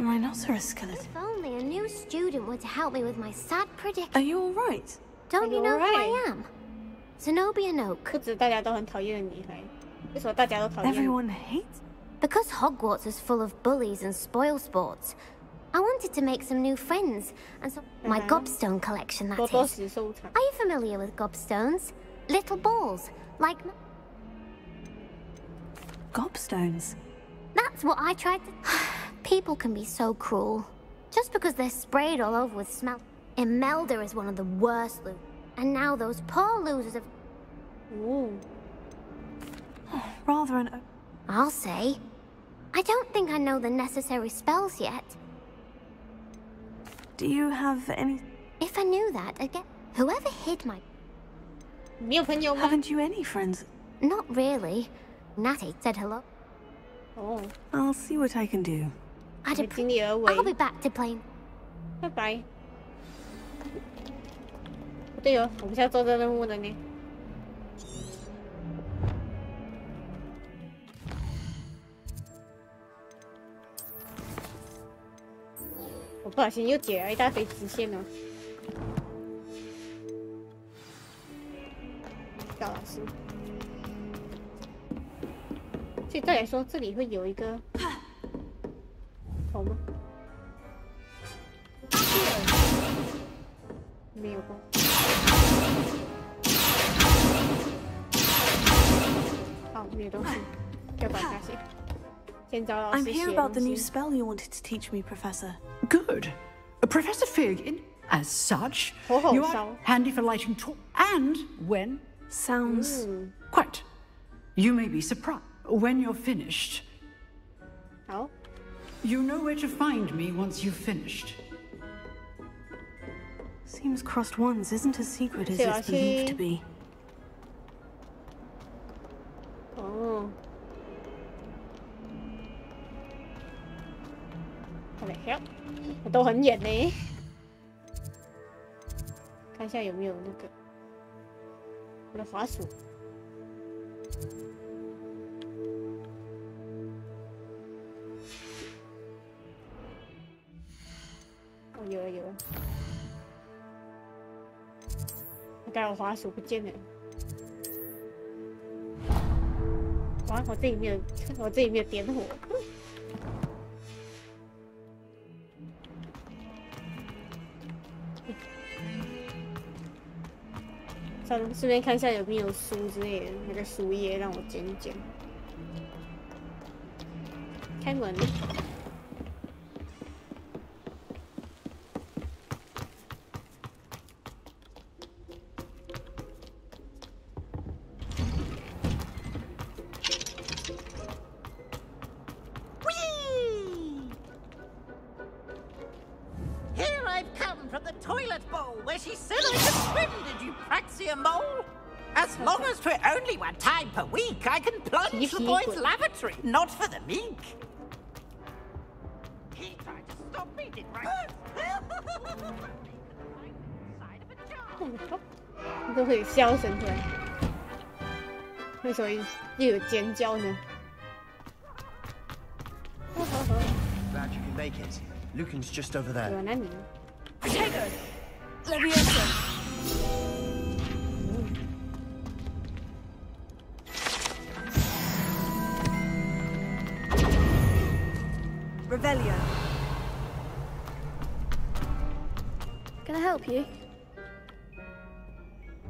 A rhinoceros skeleton. If only a new student were to help me with my sad predicament. Are you all right? Don't you know who I am? Zenobia Noak. 不止大家都很讨厌的女孩，为什么大家都讨厌？ Everyone hates. Because Hogwarts is full of bullies and spoil sports. I wanted to make some new friends, and so my gobstone collection, that is. Are you familiar with gobstones? Little balls, like... Gobstones? That's what I tried to... People can be so cruel. Just because they're sprayed all over with smell. Imelda is one of the worst losers. And now those poor losers have... Ooh. Oh, rather an... I'll say. I don't think I know the necessary spells yet. Do you have any... If I knew that, I'd get... Whoever hid my... Haven't you any friends? Not really. Natty said hello. Oh. I'll see what I can do. I'll be back to play. Bye bye. 不对哦，我们是要做这任务的呢。我不小心又解了一大堆支线了。高老师，所以照来说，这里会有一个头吗？没有过。好，没有东西，要把它写。先找老师 I'm 写 here 东 about the new 西。 spell you wanted to teach me, Professor. Good. Professor Fig, as such, you are handy for lighting and when... Sounds... Quite. You may be surprised when you're finished. How? You know where to find me once you've finished. Seems crossed ones isn't as secret as it's believed to be. Oh. 好嘞，都很远呢。看一下有没有那个我的滑鼠。哦，有了有了。刚才我滑鼠不见了。哇，我这里没有点火。顺便看一下有没有书之类的，那个书页让我捡一捡。开门。As long as for only 1 time per week, I can plunge the boys' lavatory, not for the meek. He tried to stop me, didn't he? 都可以笑声出来，为什么又有尖叫呢？ Glad you can make it. Lucan's just over there. Potato! Leviosa! Revelio. Can I help you?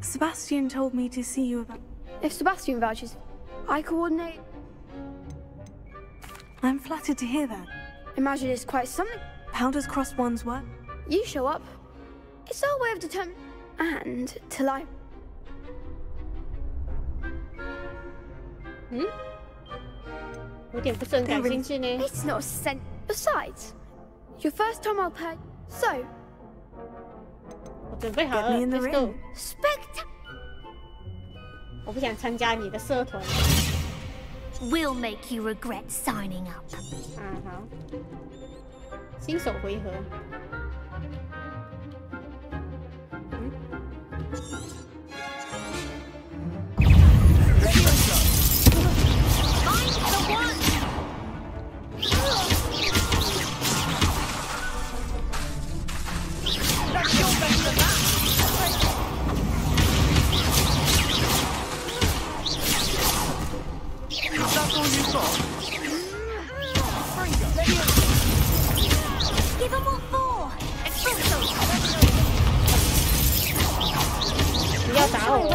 Sebastian told me to see you about... If Sebastian vouches, I coordinate... I'm flattered to hear that. Imagine it's quite something. How does crossed ones work? You show up. It's our way of determining... And till I... It's not a cent. Besides, your first time I'll pay. So... Get me in the ring. Spectacular. 我不想参加你的社团。 We'll make you regret signing up. 好。新手回合。要打我！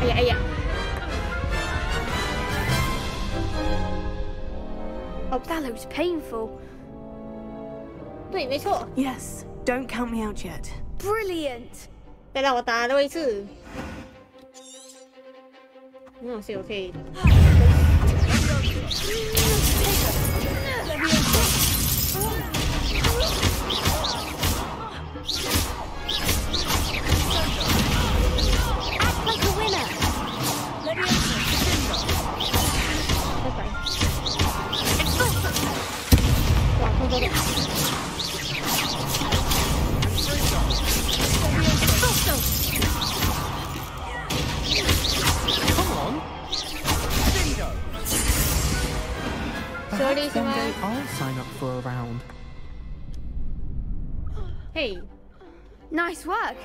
哎呀哎呀！ Oh, that looks painful. 对，没错。 Yes, don't count me out yet. Brilliant. 再让我打多一次。所以我可以。Act like a winner. 哇，空中的。 Perhaps one day I'll sign up for a round. Hey, Nice work.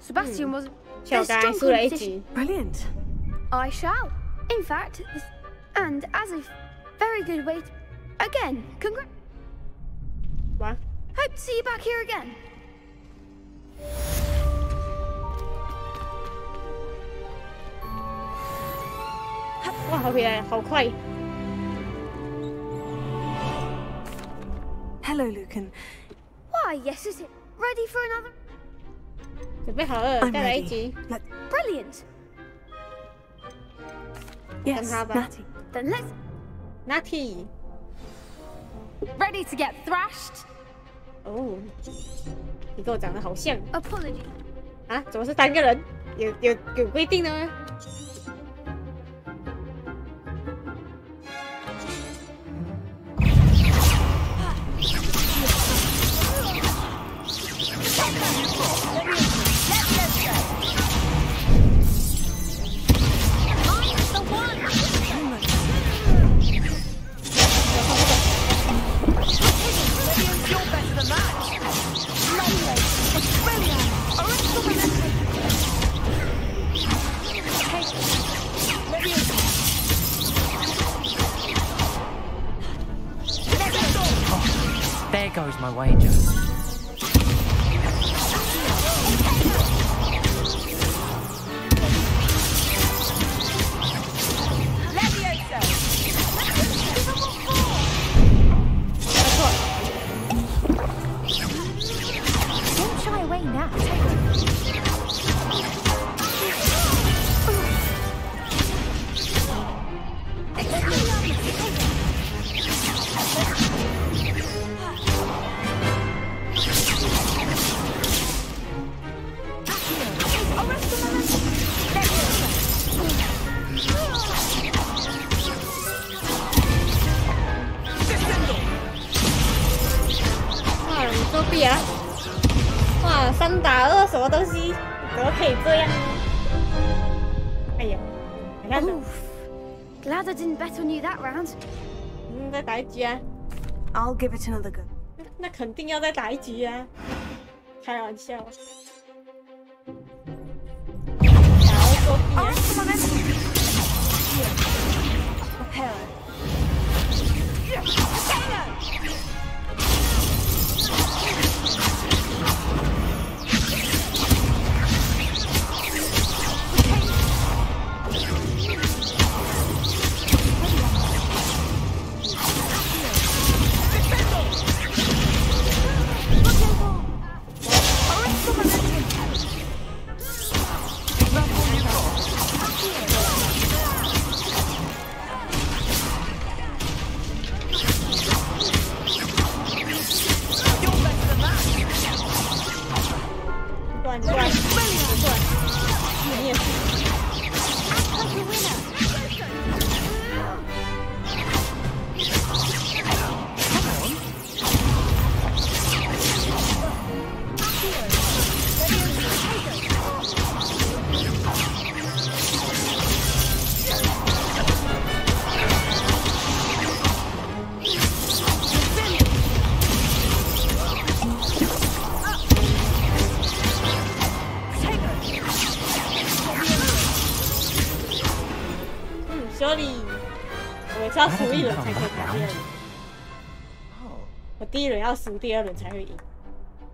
Sebastian was. 小刚输了一局。 Brilliant. I shall. In fact, and as a very good way. Again, congrats. What? Hope to see you back here again. 哇，好回来，好快！ Hello, Lucan. Why, yes, is it ready for another? 准备好了，再来一局。 Brilliant. Yes, 他吧。 Natty. Then let's. Natty。 Ready to get thrashed? 哦，你跟我长得好像。 Apology. 啊？怎么是3个人？有规定的吗？ There goes my wager. Don't shy away now. Wow, 什么东西？怎么可以这样呢？哎呀，你看。 Glad I didn't bet on you that round. 再打一局啊 I'll give it another go. 那肯定要再打一局啊！开玩笑。打作弊啊！ 小李，我是要输1轮才可以打第2轮。我第1轮要输，第2轮才会赢。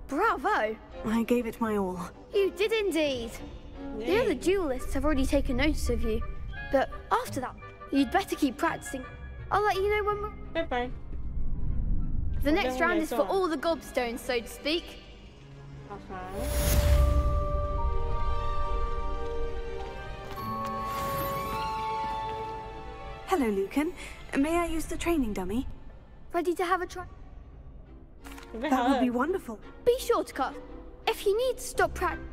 Bravo! I gave it my all. You did indeed. The other duelists have already taken notice of you, but after that, you'd better keep practicing. I'll let you know when we're... Bye-bye. The next round is for all the gobstones, so to speak. Hello, Lucan. May I use the training dummy? Ready to have a try? That would be wonderful. Be sure to cut. If you need to stop practice.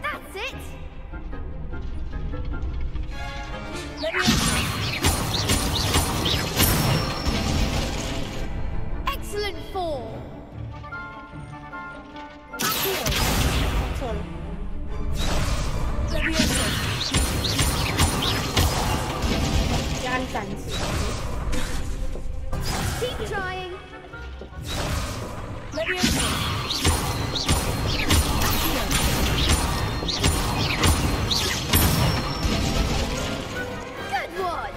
That's it. Excellent fall. Keep trying. Good one.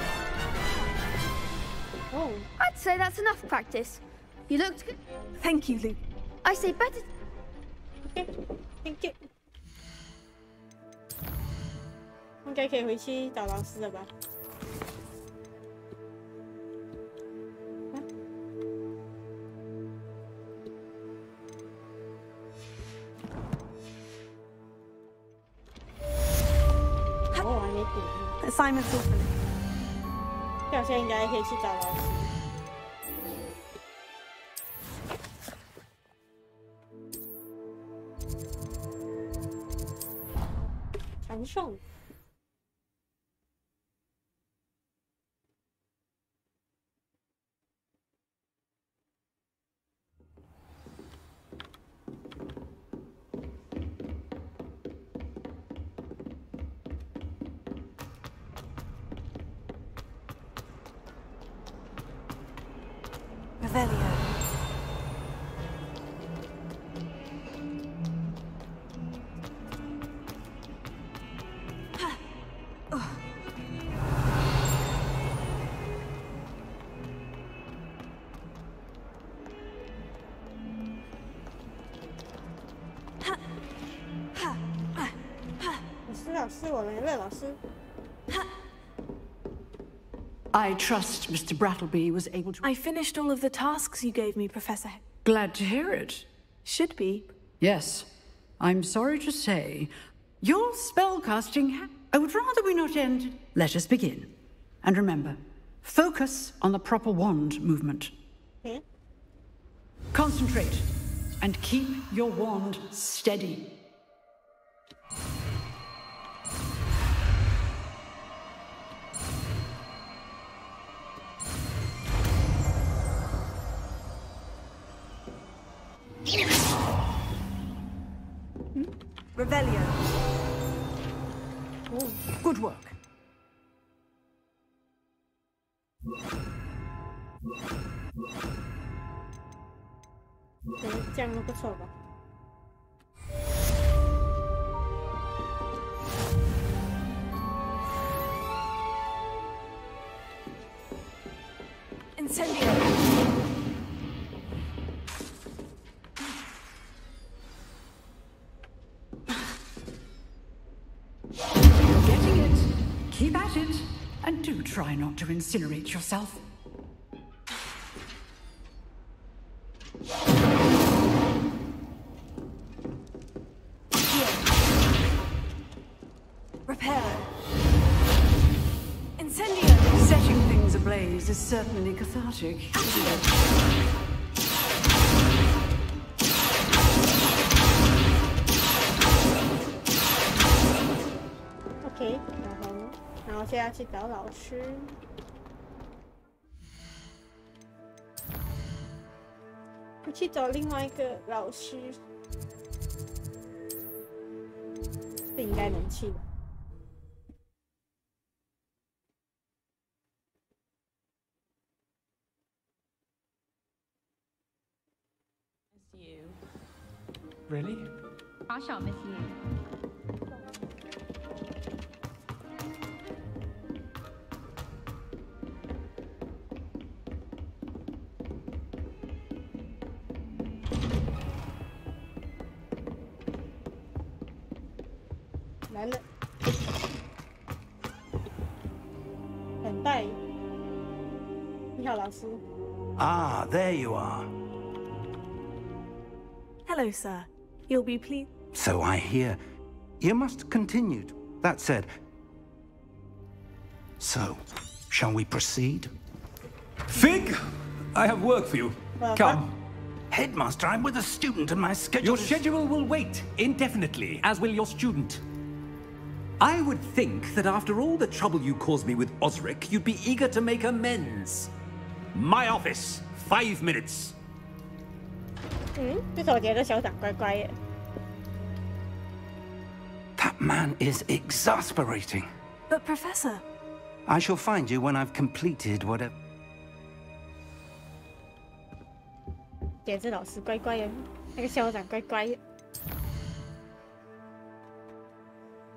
Oh, I'd say that's enough practice. You looked good. Thank you, Luke. I say better. Okay, thank you. 应该可以回去找老师了吧？我还没读。Assignment's open. 这好像应该可以去找老师。传送。I trust Mr. Brattleby was able to... I finished all of the tasks you gave me, Professor. Glad to hear it. Should be. Yes. I'm sorry to say, your spellcasting I would rather we not end... Let us begin. And remember, focus on the proper wand movement. Okay. Concentrate, and keep your wand steady. Revelio. Oh, good work. 这样都不错吧？ Incendio. You're getting it. Keep at it. And do try not to incinerate yourself. Repair. Incendio. Setting things ablaze is certainly cathartic, isn't it? OK， 然后现在去找老师。我去找另外一个老师，这应该能去吧。 Really? I shall miss you. 来了。等待。你好，老师。Ah, there you are. Hello, sir. You'll be pleased. So I hear. You must continue. That said. So, shall we proceed? Fig, I have work for you. Come. Headmaster, I'm with a student and my schedule. Your schedule will wait indefinitely, as will your student. I would think that after all the trouble you caused me with Osric, you'd be eager to make amends. My office, 5 minutes. 这是我觉得校长乖乖的。That man is exasperating. But Professor. I shall find you when I've completed whatever. 觉得老师乖乖的，那个校长乖乖的。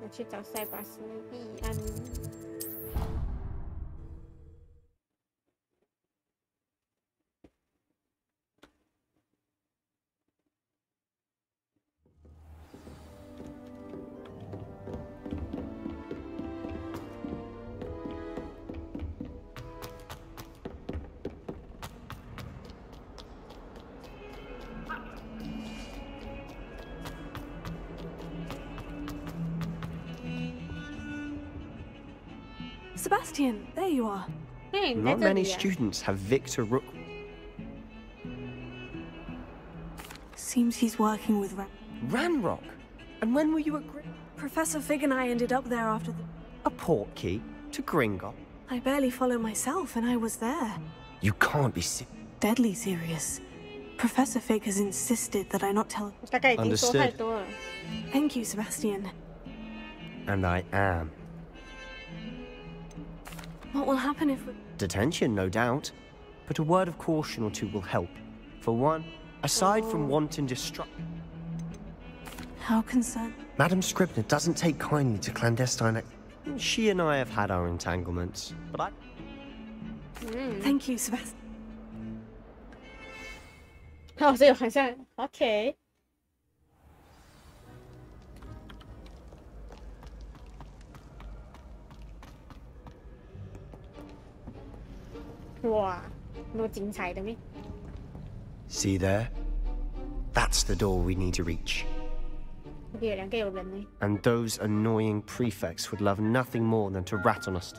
我去找塞巴斯蒂安。Sebastian, there you are. Hey, not many students have Victor Rook. Seems he's working with Ranrock? And when were you at Professor Fig and I ended up there after a port key to Gringotts? I barely follow myself, and I was there. You can't be sick. Deadly serious. Professor Fig has insisted that I not tell. Understood. Thank you, Sebastian. And I am. What will happen if we... Detention, no doubt. But a word of caution or two will help. For one, aside from wanton destruction... How concerned? Madam Scribner doesn't take kindly to clandestine... She and I have had our entanglements, but I... Thank you, Sebastian. 哦，这个好像 OK。哇，那么精彩的咩 See there? That's the door we need to reach. 这边有两个有人呢。And those annoying prefects would love nothing more than to rat on us.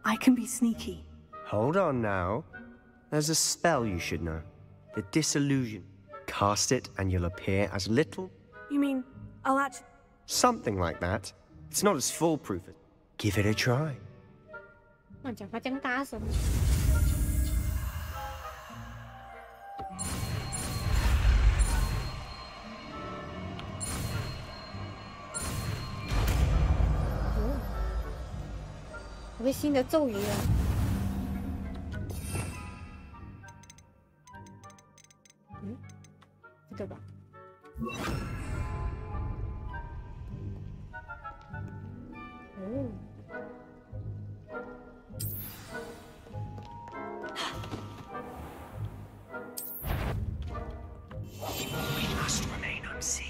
I can be sneaky. Hold on now. There's a spell you should know. The Disillusion. Cast it and you'll appear as little... You mean, I'll actually... Something like that. It's not as foolproof as... Give it a try. 哇，讲话这样大声。有个新的咒语了。嗯，这个吧。哦。We must remain unseen.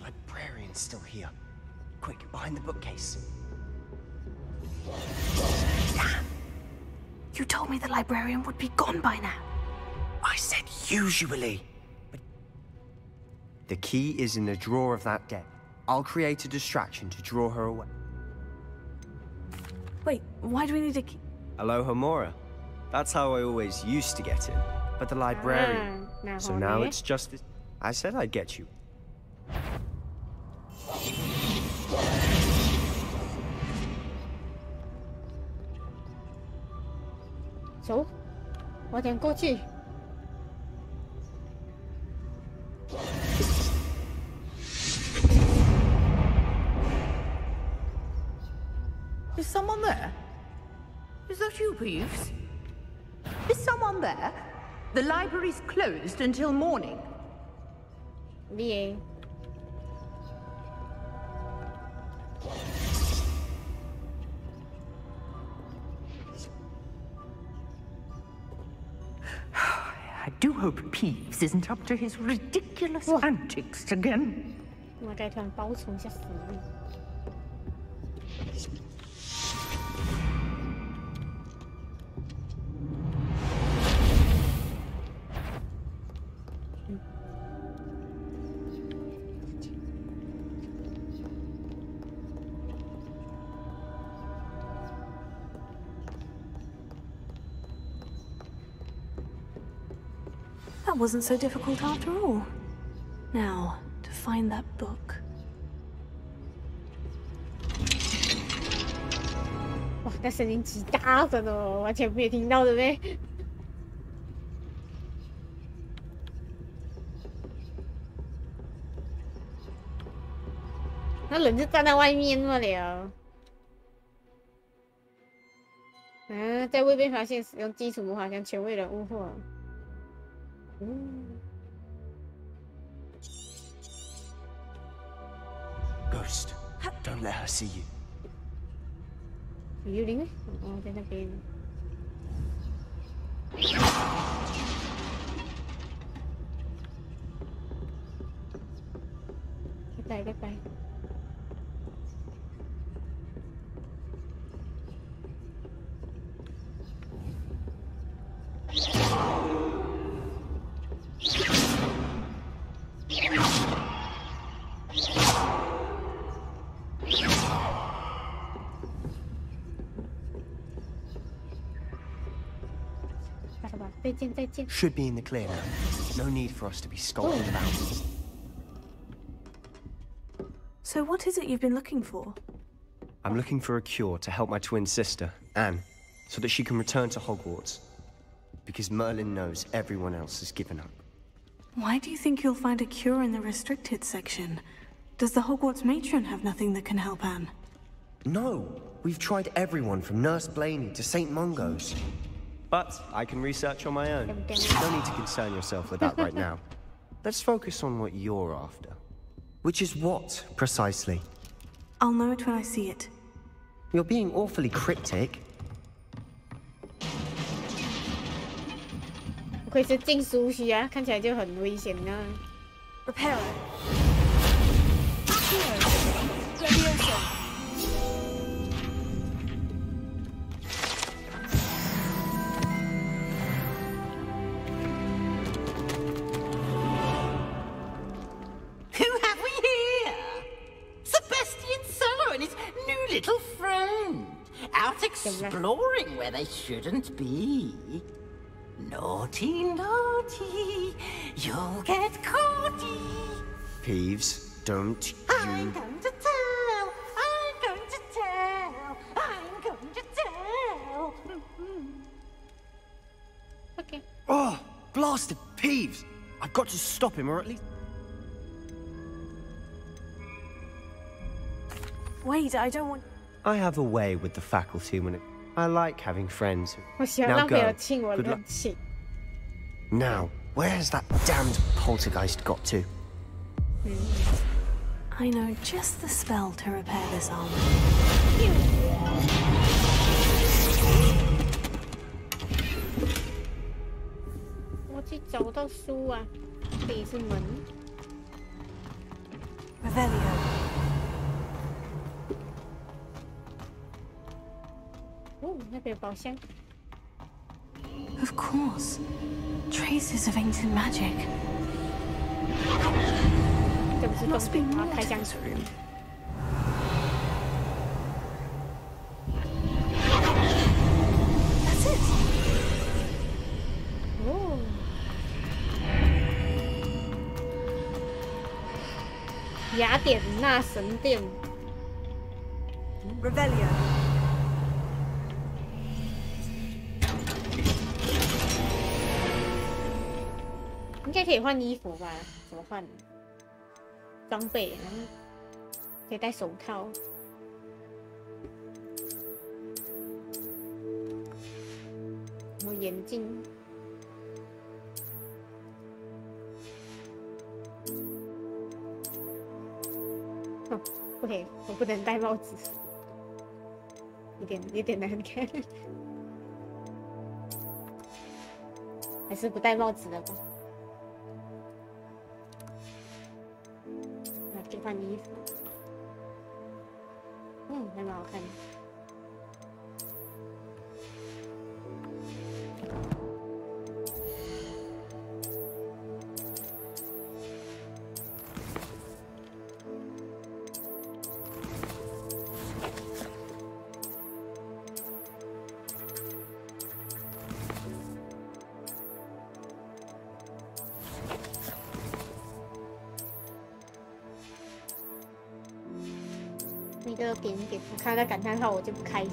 Librarian's still here. Quick, behind the bookcase. You told me the librarian would be gone by now. I said usually. But the key is in the drawer of that deck. I'll create a distraction to draw her away. Wait, why do we need a key? Aloha Mora. That's how I always used to get in. But the librarian. So now it's just this. I said I'd get you. 走，我点过去。Is someone there? Is that you, Peeves? anyone there? The library's closed until morning. Yeah. I do hope Peeves isn't up to his ridiculous antics again. 我该突然包充一下实力。That wasn't so difficult after all. Now, to find that book. 哇，那声音极大声哦，完全没听到的呗。那人就站在外面嘛了。在未被发现使用基础魔法将全为人物化。Ghost, don't let her see you. 幽灵呢？哦，在那边。拜拜拜。Should be in the clear now. No need for us to be skulking about. So what is it you've been looking for? I'm looking for a cure to help my twin sister, Anne, so that she can return to Hogwarts. Because Merlin knows everyone else has given up. Why do you think you'll find a cure in the restricted section? Does the Hogwarts matron have nothing that can help Anne? No, we've tried everyone from Nurse Blaney to St. Mungo's. But I can research on my own. You don't need to concern yourself with that right now. Let's focus on what you're after. Which is what, precisely? I'll know it when I see it. You're being awfully cryptic. 不愧是禁书系啊，看起来就很危险啊。Reparo. Little friend, out exploring where they shouldn't be. Naughty, naughty, you'll get caughty. Peeves, don't you... I'm going to tell, I'm going to tell, I'm going to tell. Okay. Oh, blasted Peeves! I've got to stop him, or at least... Wait, I don't want... I have a way with the faculty when I like having friends. Now go. Good luck. Now, where's that damned poltergeist got to? I know just the spell to repair this armor. 我去找到书啊，这里是门。Revelio. 哦，那边有宝箱。Of course, traces of ancient magic. 这不是重点，我要开箱。That's it. 哦。雅典娜神殿。Revelio. 应该可以换衣服吧？怎么换？装备，然后可以戴手套。我眼镜。不能戴帽子？有点难看，还是不戴帽子了吧？那就换衣服。还蛮好看的。一个点点，我看到感叹号我就不开心。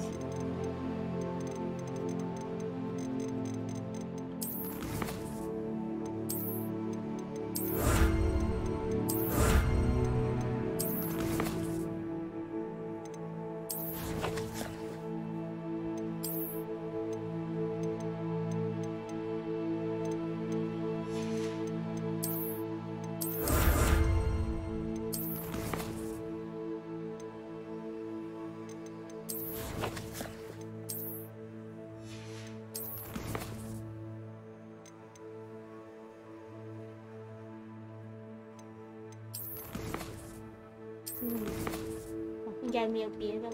应该没有别的。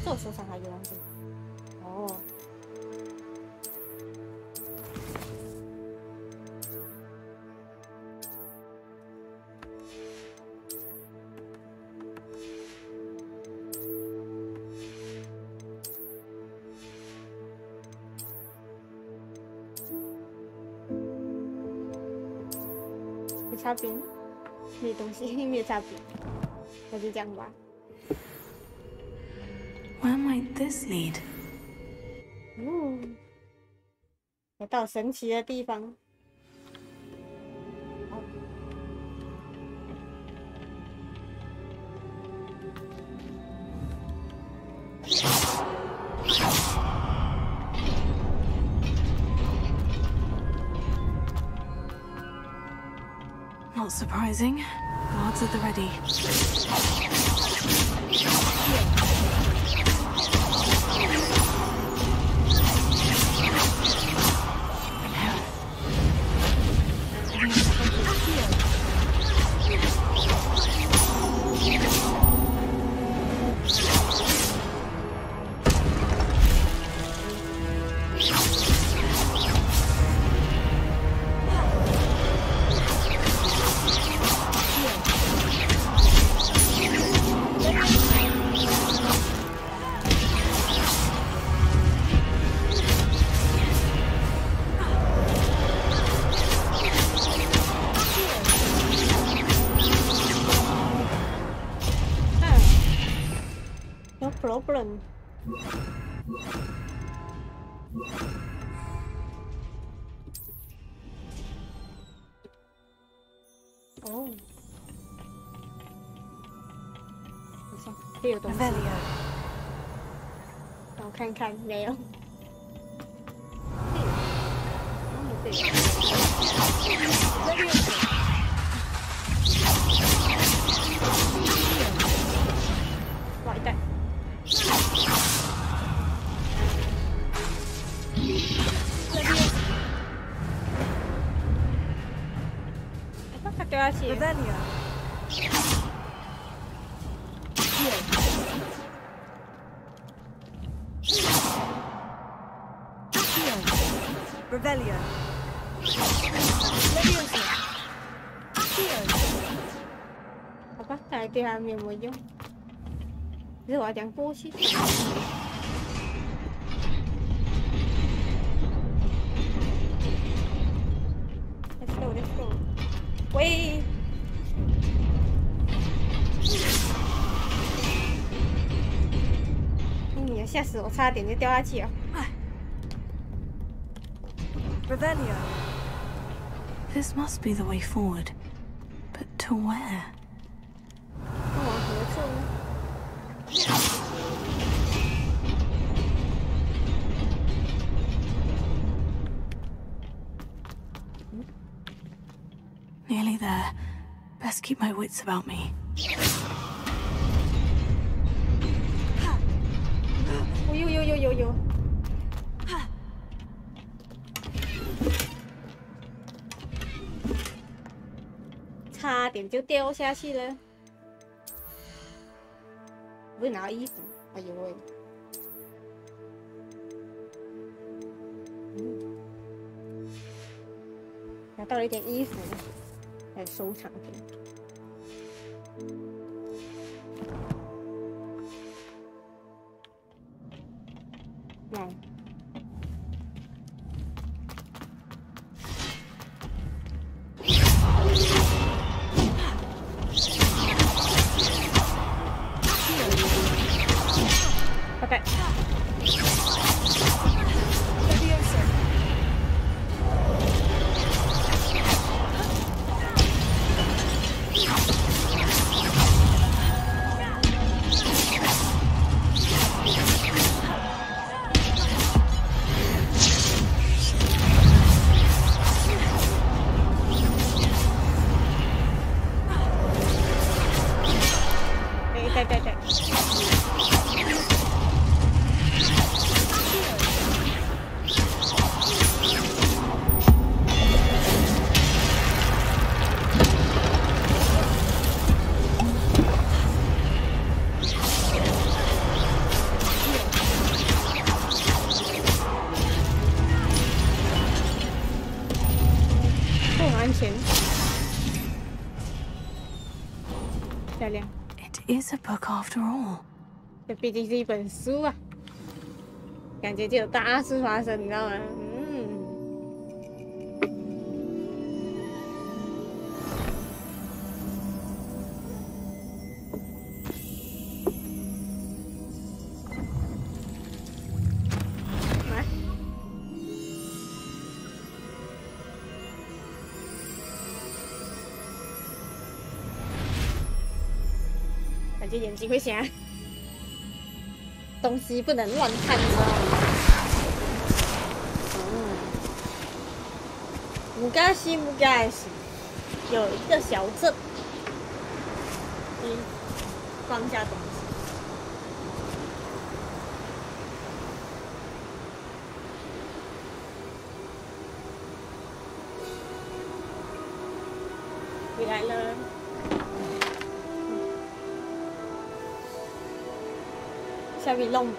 这手上还有东西。哦。擦边，没东西，没有擦边，那就这样吧。Where might this lead? 来到神奇的地方。Not surprising. Guards at the ready. problem. Oh. 这有东西。让我看看，没有。哇，一袋。他丢下去。Revelio. 好吧，看来对他没有什么用。可是我要讲过去。Let's go, let's go. 喂！你吓死我，差点就掉下去了。Revelio. This must be the way forward, but to where? 往何处呢？ Nearly there. Best keep my wits about me. 有，差点就掉下去了。不是拿衣服，哎呦喂！拿到了一点衣服，还有收藏品。来。 Okay. Đây. 不安全。漂亮。 It is a book after all. 这毕竟是一本书啊，感觉就有大事发生，你知道吗？来，感觉眼睛会瞎。 东西不能乱看，你知道吗？木嘎西有一个小镇，放下东西。回来了。 下面弄不会。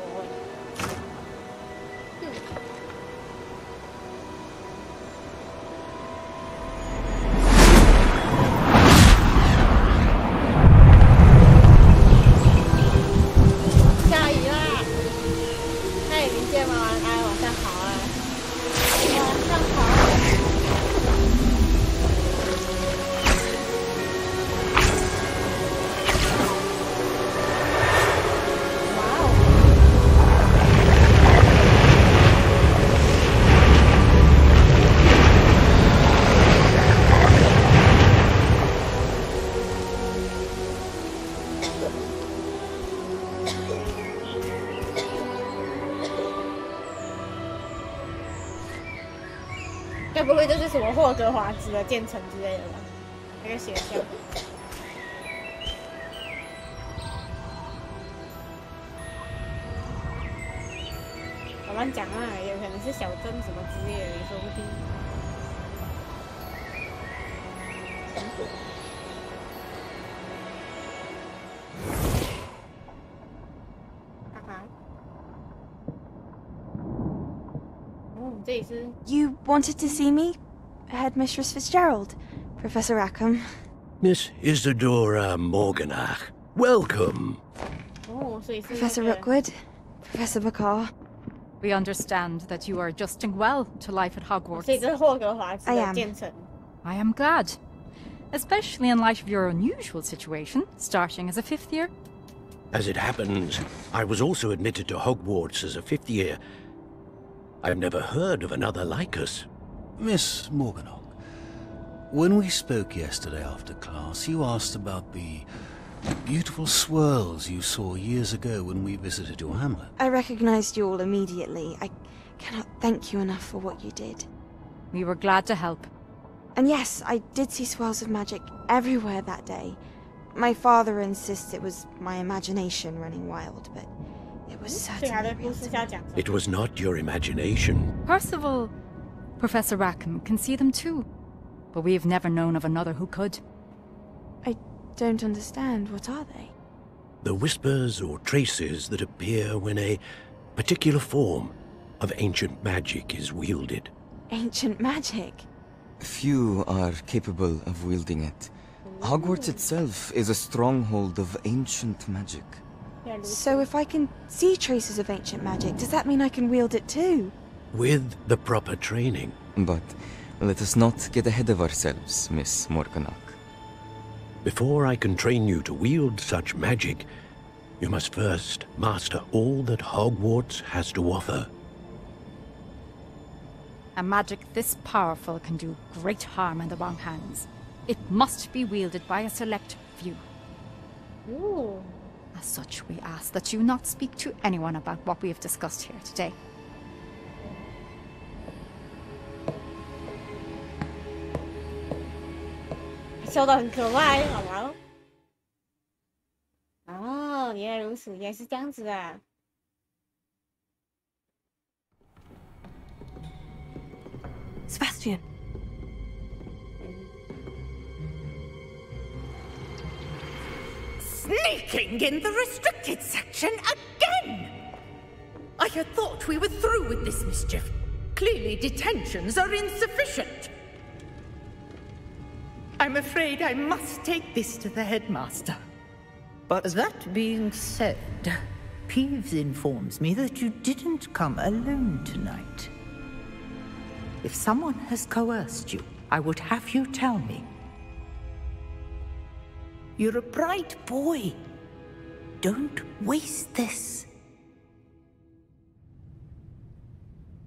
下雨啦！嗨，明见吗？晚安，晚上好啊！晚上好。 该不会这是什么霍格华兹的建成之类的吧？那个学校。我乱讲啊，有可能是小镇什么之类的，也说不定。这里是。You wanted to see me, Headmistress Fitzgerald, Professor Rackham. Miss Isadora Morganach, welcome. Professor Rookwood, Professor Bakar. We understand that you are adjusting well to life at Hogwarts. I am. I am glad. Especially in light of your unusual situation, starting as a 5th year. As it happens, I was also admitted to Hogwarts as a 5th year. I've never heard of another like us. Miss Morganach, when we spoke yesterday after class, you asked about the beautiful swirls you saw years ago when we visited your hamlet. I recognized you all immediately. I cannot thank you enough for what you did. We were glad to help. And yes, I did see swirls of magic everywhere that day. My father insists it was my imagination running wild, but it was certainly real to me. It was not your imagination. Percival, Professor Rackham can see them too. But we've never known of another who could. I don't understand. What are they? The whispers or traces that appear when a particular form of ancient magic is wielded. Ancient magic? Few are capable of wielding it. Hogwarts itself is a stronghold of ancient magic. So if I can see traces of ancient magic, does that mean I can wield it too? With the proper training. But let us not get ahead of ourselves, Miss Morganach. Before I can train you to wield such magic, you must first master all that Hogwarts has to offer. A magic this powerful can do great harm in the wrong hands. It must be wielded by a select few. Ooh. As such, we ask that you not speak to anyone about what we have discussed here today.笑得很可爱，好玩哦。哦，原来如此，原来是这样子啊。Sebastian. Sneaking in the restricted section again! I had thought we were through with this mischief. Clearly detentions are insufficient. I'm afraid I must take this to the headmaster. But that being said, Peeves informs me that you didn't come alone tonight. If someone has coerced you, I would have you tell me. You're a bright boy. Don't waste this.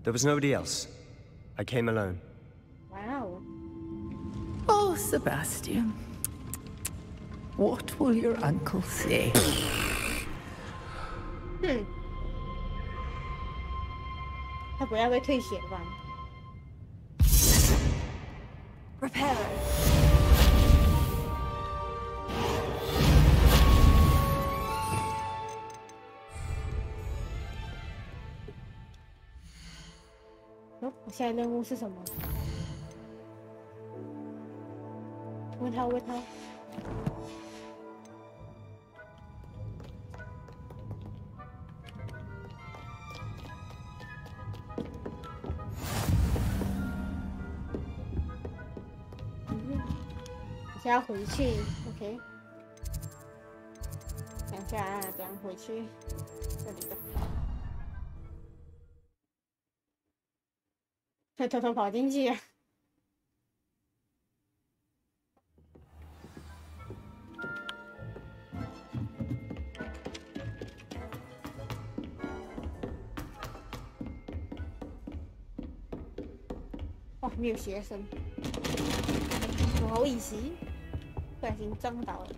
There was nobody else. I came alone. Wow. Oh, Sebastian. What will your uncle say? Hmm. 他不要被退学吧 Repair. Oh, 我现在任务是什么？问他。我现在要回去 ，OK。想一下啊，怎样回去？这里的。他偷偷跑进去啊！哦，没有学生，不好意思，不小心撞倒了。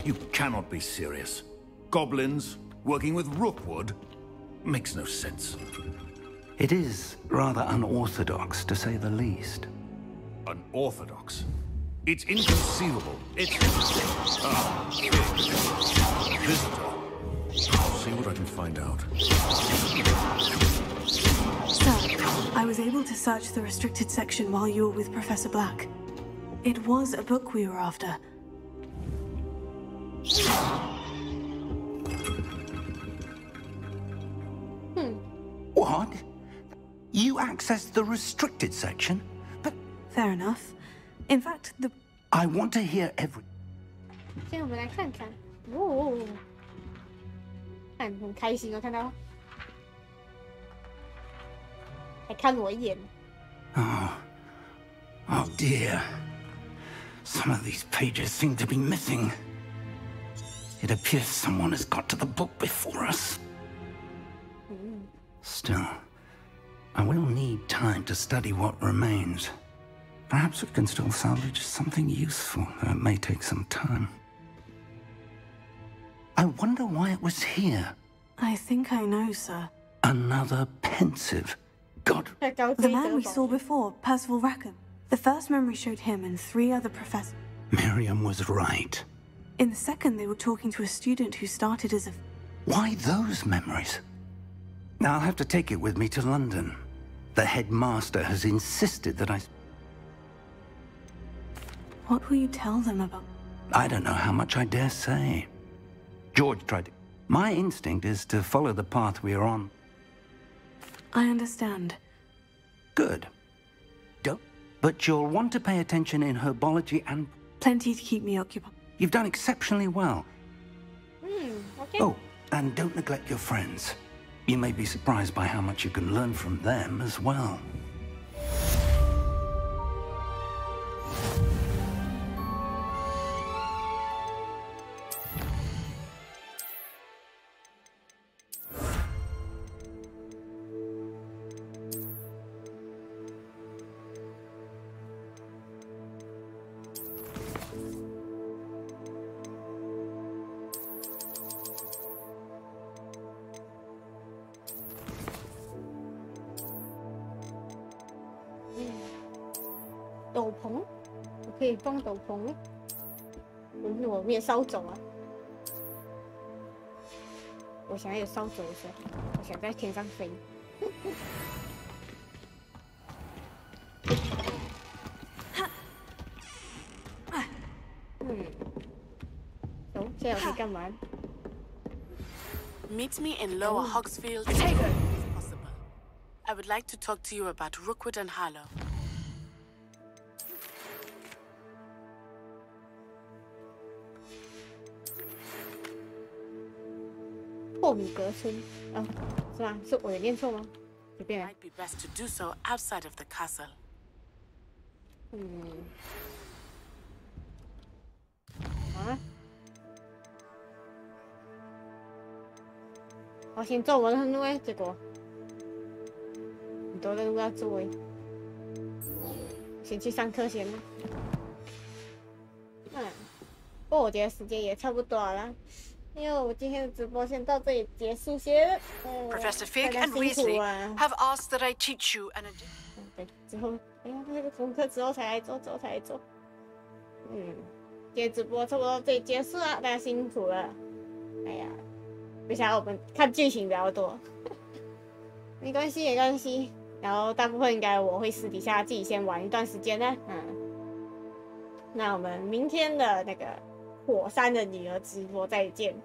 You cannot be serious. Goblins working with Rookwood makes no sense. It is rather unorthodox, to say the least. Unorthodox? It's inconceivable. It's... visitor. I'll see what I can find out. Sir, I was able to search the restricted section while you were with Professor Black. It was a book we were after. What? You accessed the restricted section? But... Fair enough. In fact, I want to hear every... 现在我们来看看，哦，看很开心哦，看到，还看我一眼。Oh dear. Some of these pages seem to be missing. It appears someone has got to the book before us. Still, I will need time to study what remains. Perhaps we can still salvage something useful, though it may take some time. I wonder why it was here. I think I know, sir. Another pensive. God. The man we saw before, Percival Rackham. The first memory showed him and 3 other professors. Miriam was right. In the second, they were talking to a student who started as a... Why those memories? Now I'll have to take it with me to London. The headmaster has insisted that I... What will you tell them about? I don't know how much I dare say. George tried to... My instinct is to follow the path we are on. I understand. Good. Don't. But you'll want to pay attention in herbology and... Plenty to keep me occupied. You've done exceptionally well. Okay. Oh, and don't neglect your friends. You may be surprised by how much you can learn from them as well.斗篷，我可以放斗篷。我没有扫帚啊！我想要有扫帚的时候，我想在天上飞。现在我可以干嘛 ？Meet me in Lower Hogsfield as possible. I would like to talk to you about Rookwood and Harlow. 霍米格村，是吗？是我有念错吗？随便。 Might be best to do so outside of the castle. 我先做我的任务诶，结果很多任务要做诶，先去上课先。不过我觉得时间也差不多了。 因为我今天的直播先到这里结束先。Professor Fig and Weasley have asked that I teach you an. 对，之后，那个功课之后才来做，今天直播差不多到这里结束了，大家辛苦了。哎呀，没想到我们看剧情比较多，没关系。然后大部分应该我会私底下自己先玩一段时间呢。那我们明天的那个。 火山的女儿直播再见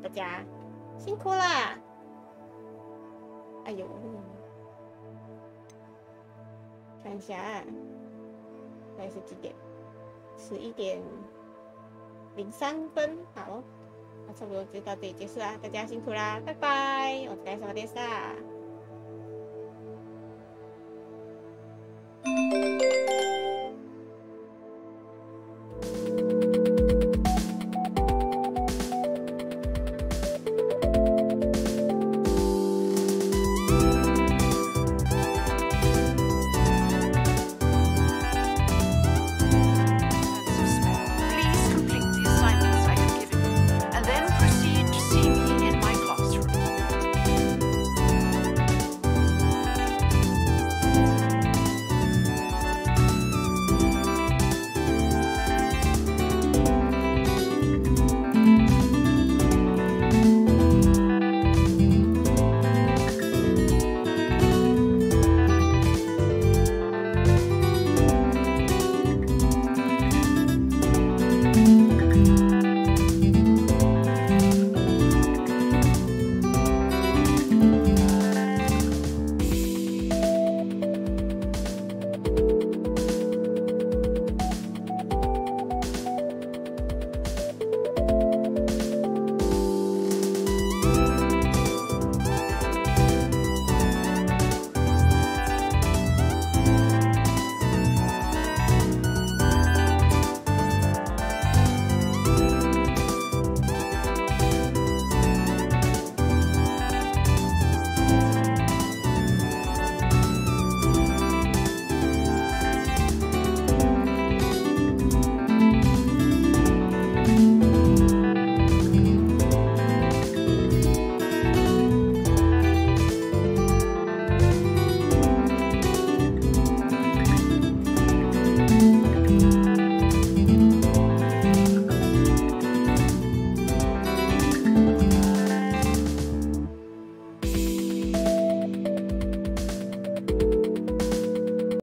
大家辛苦啦！哎呦，看一下，现在是几点？11点03分。好，那差不多就到这里结束啦，大家辛苦啦，拜拜！お疲れ様でした。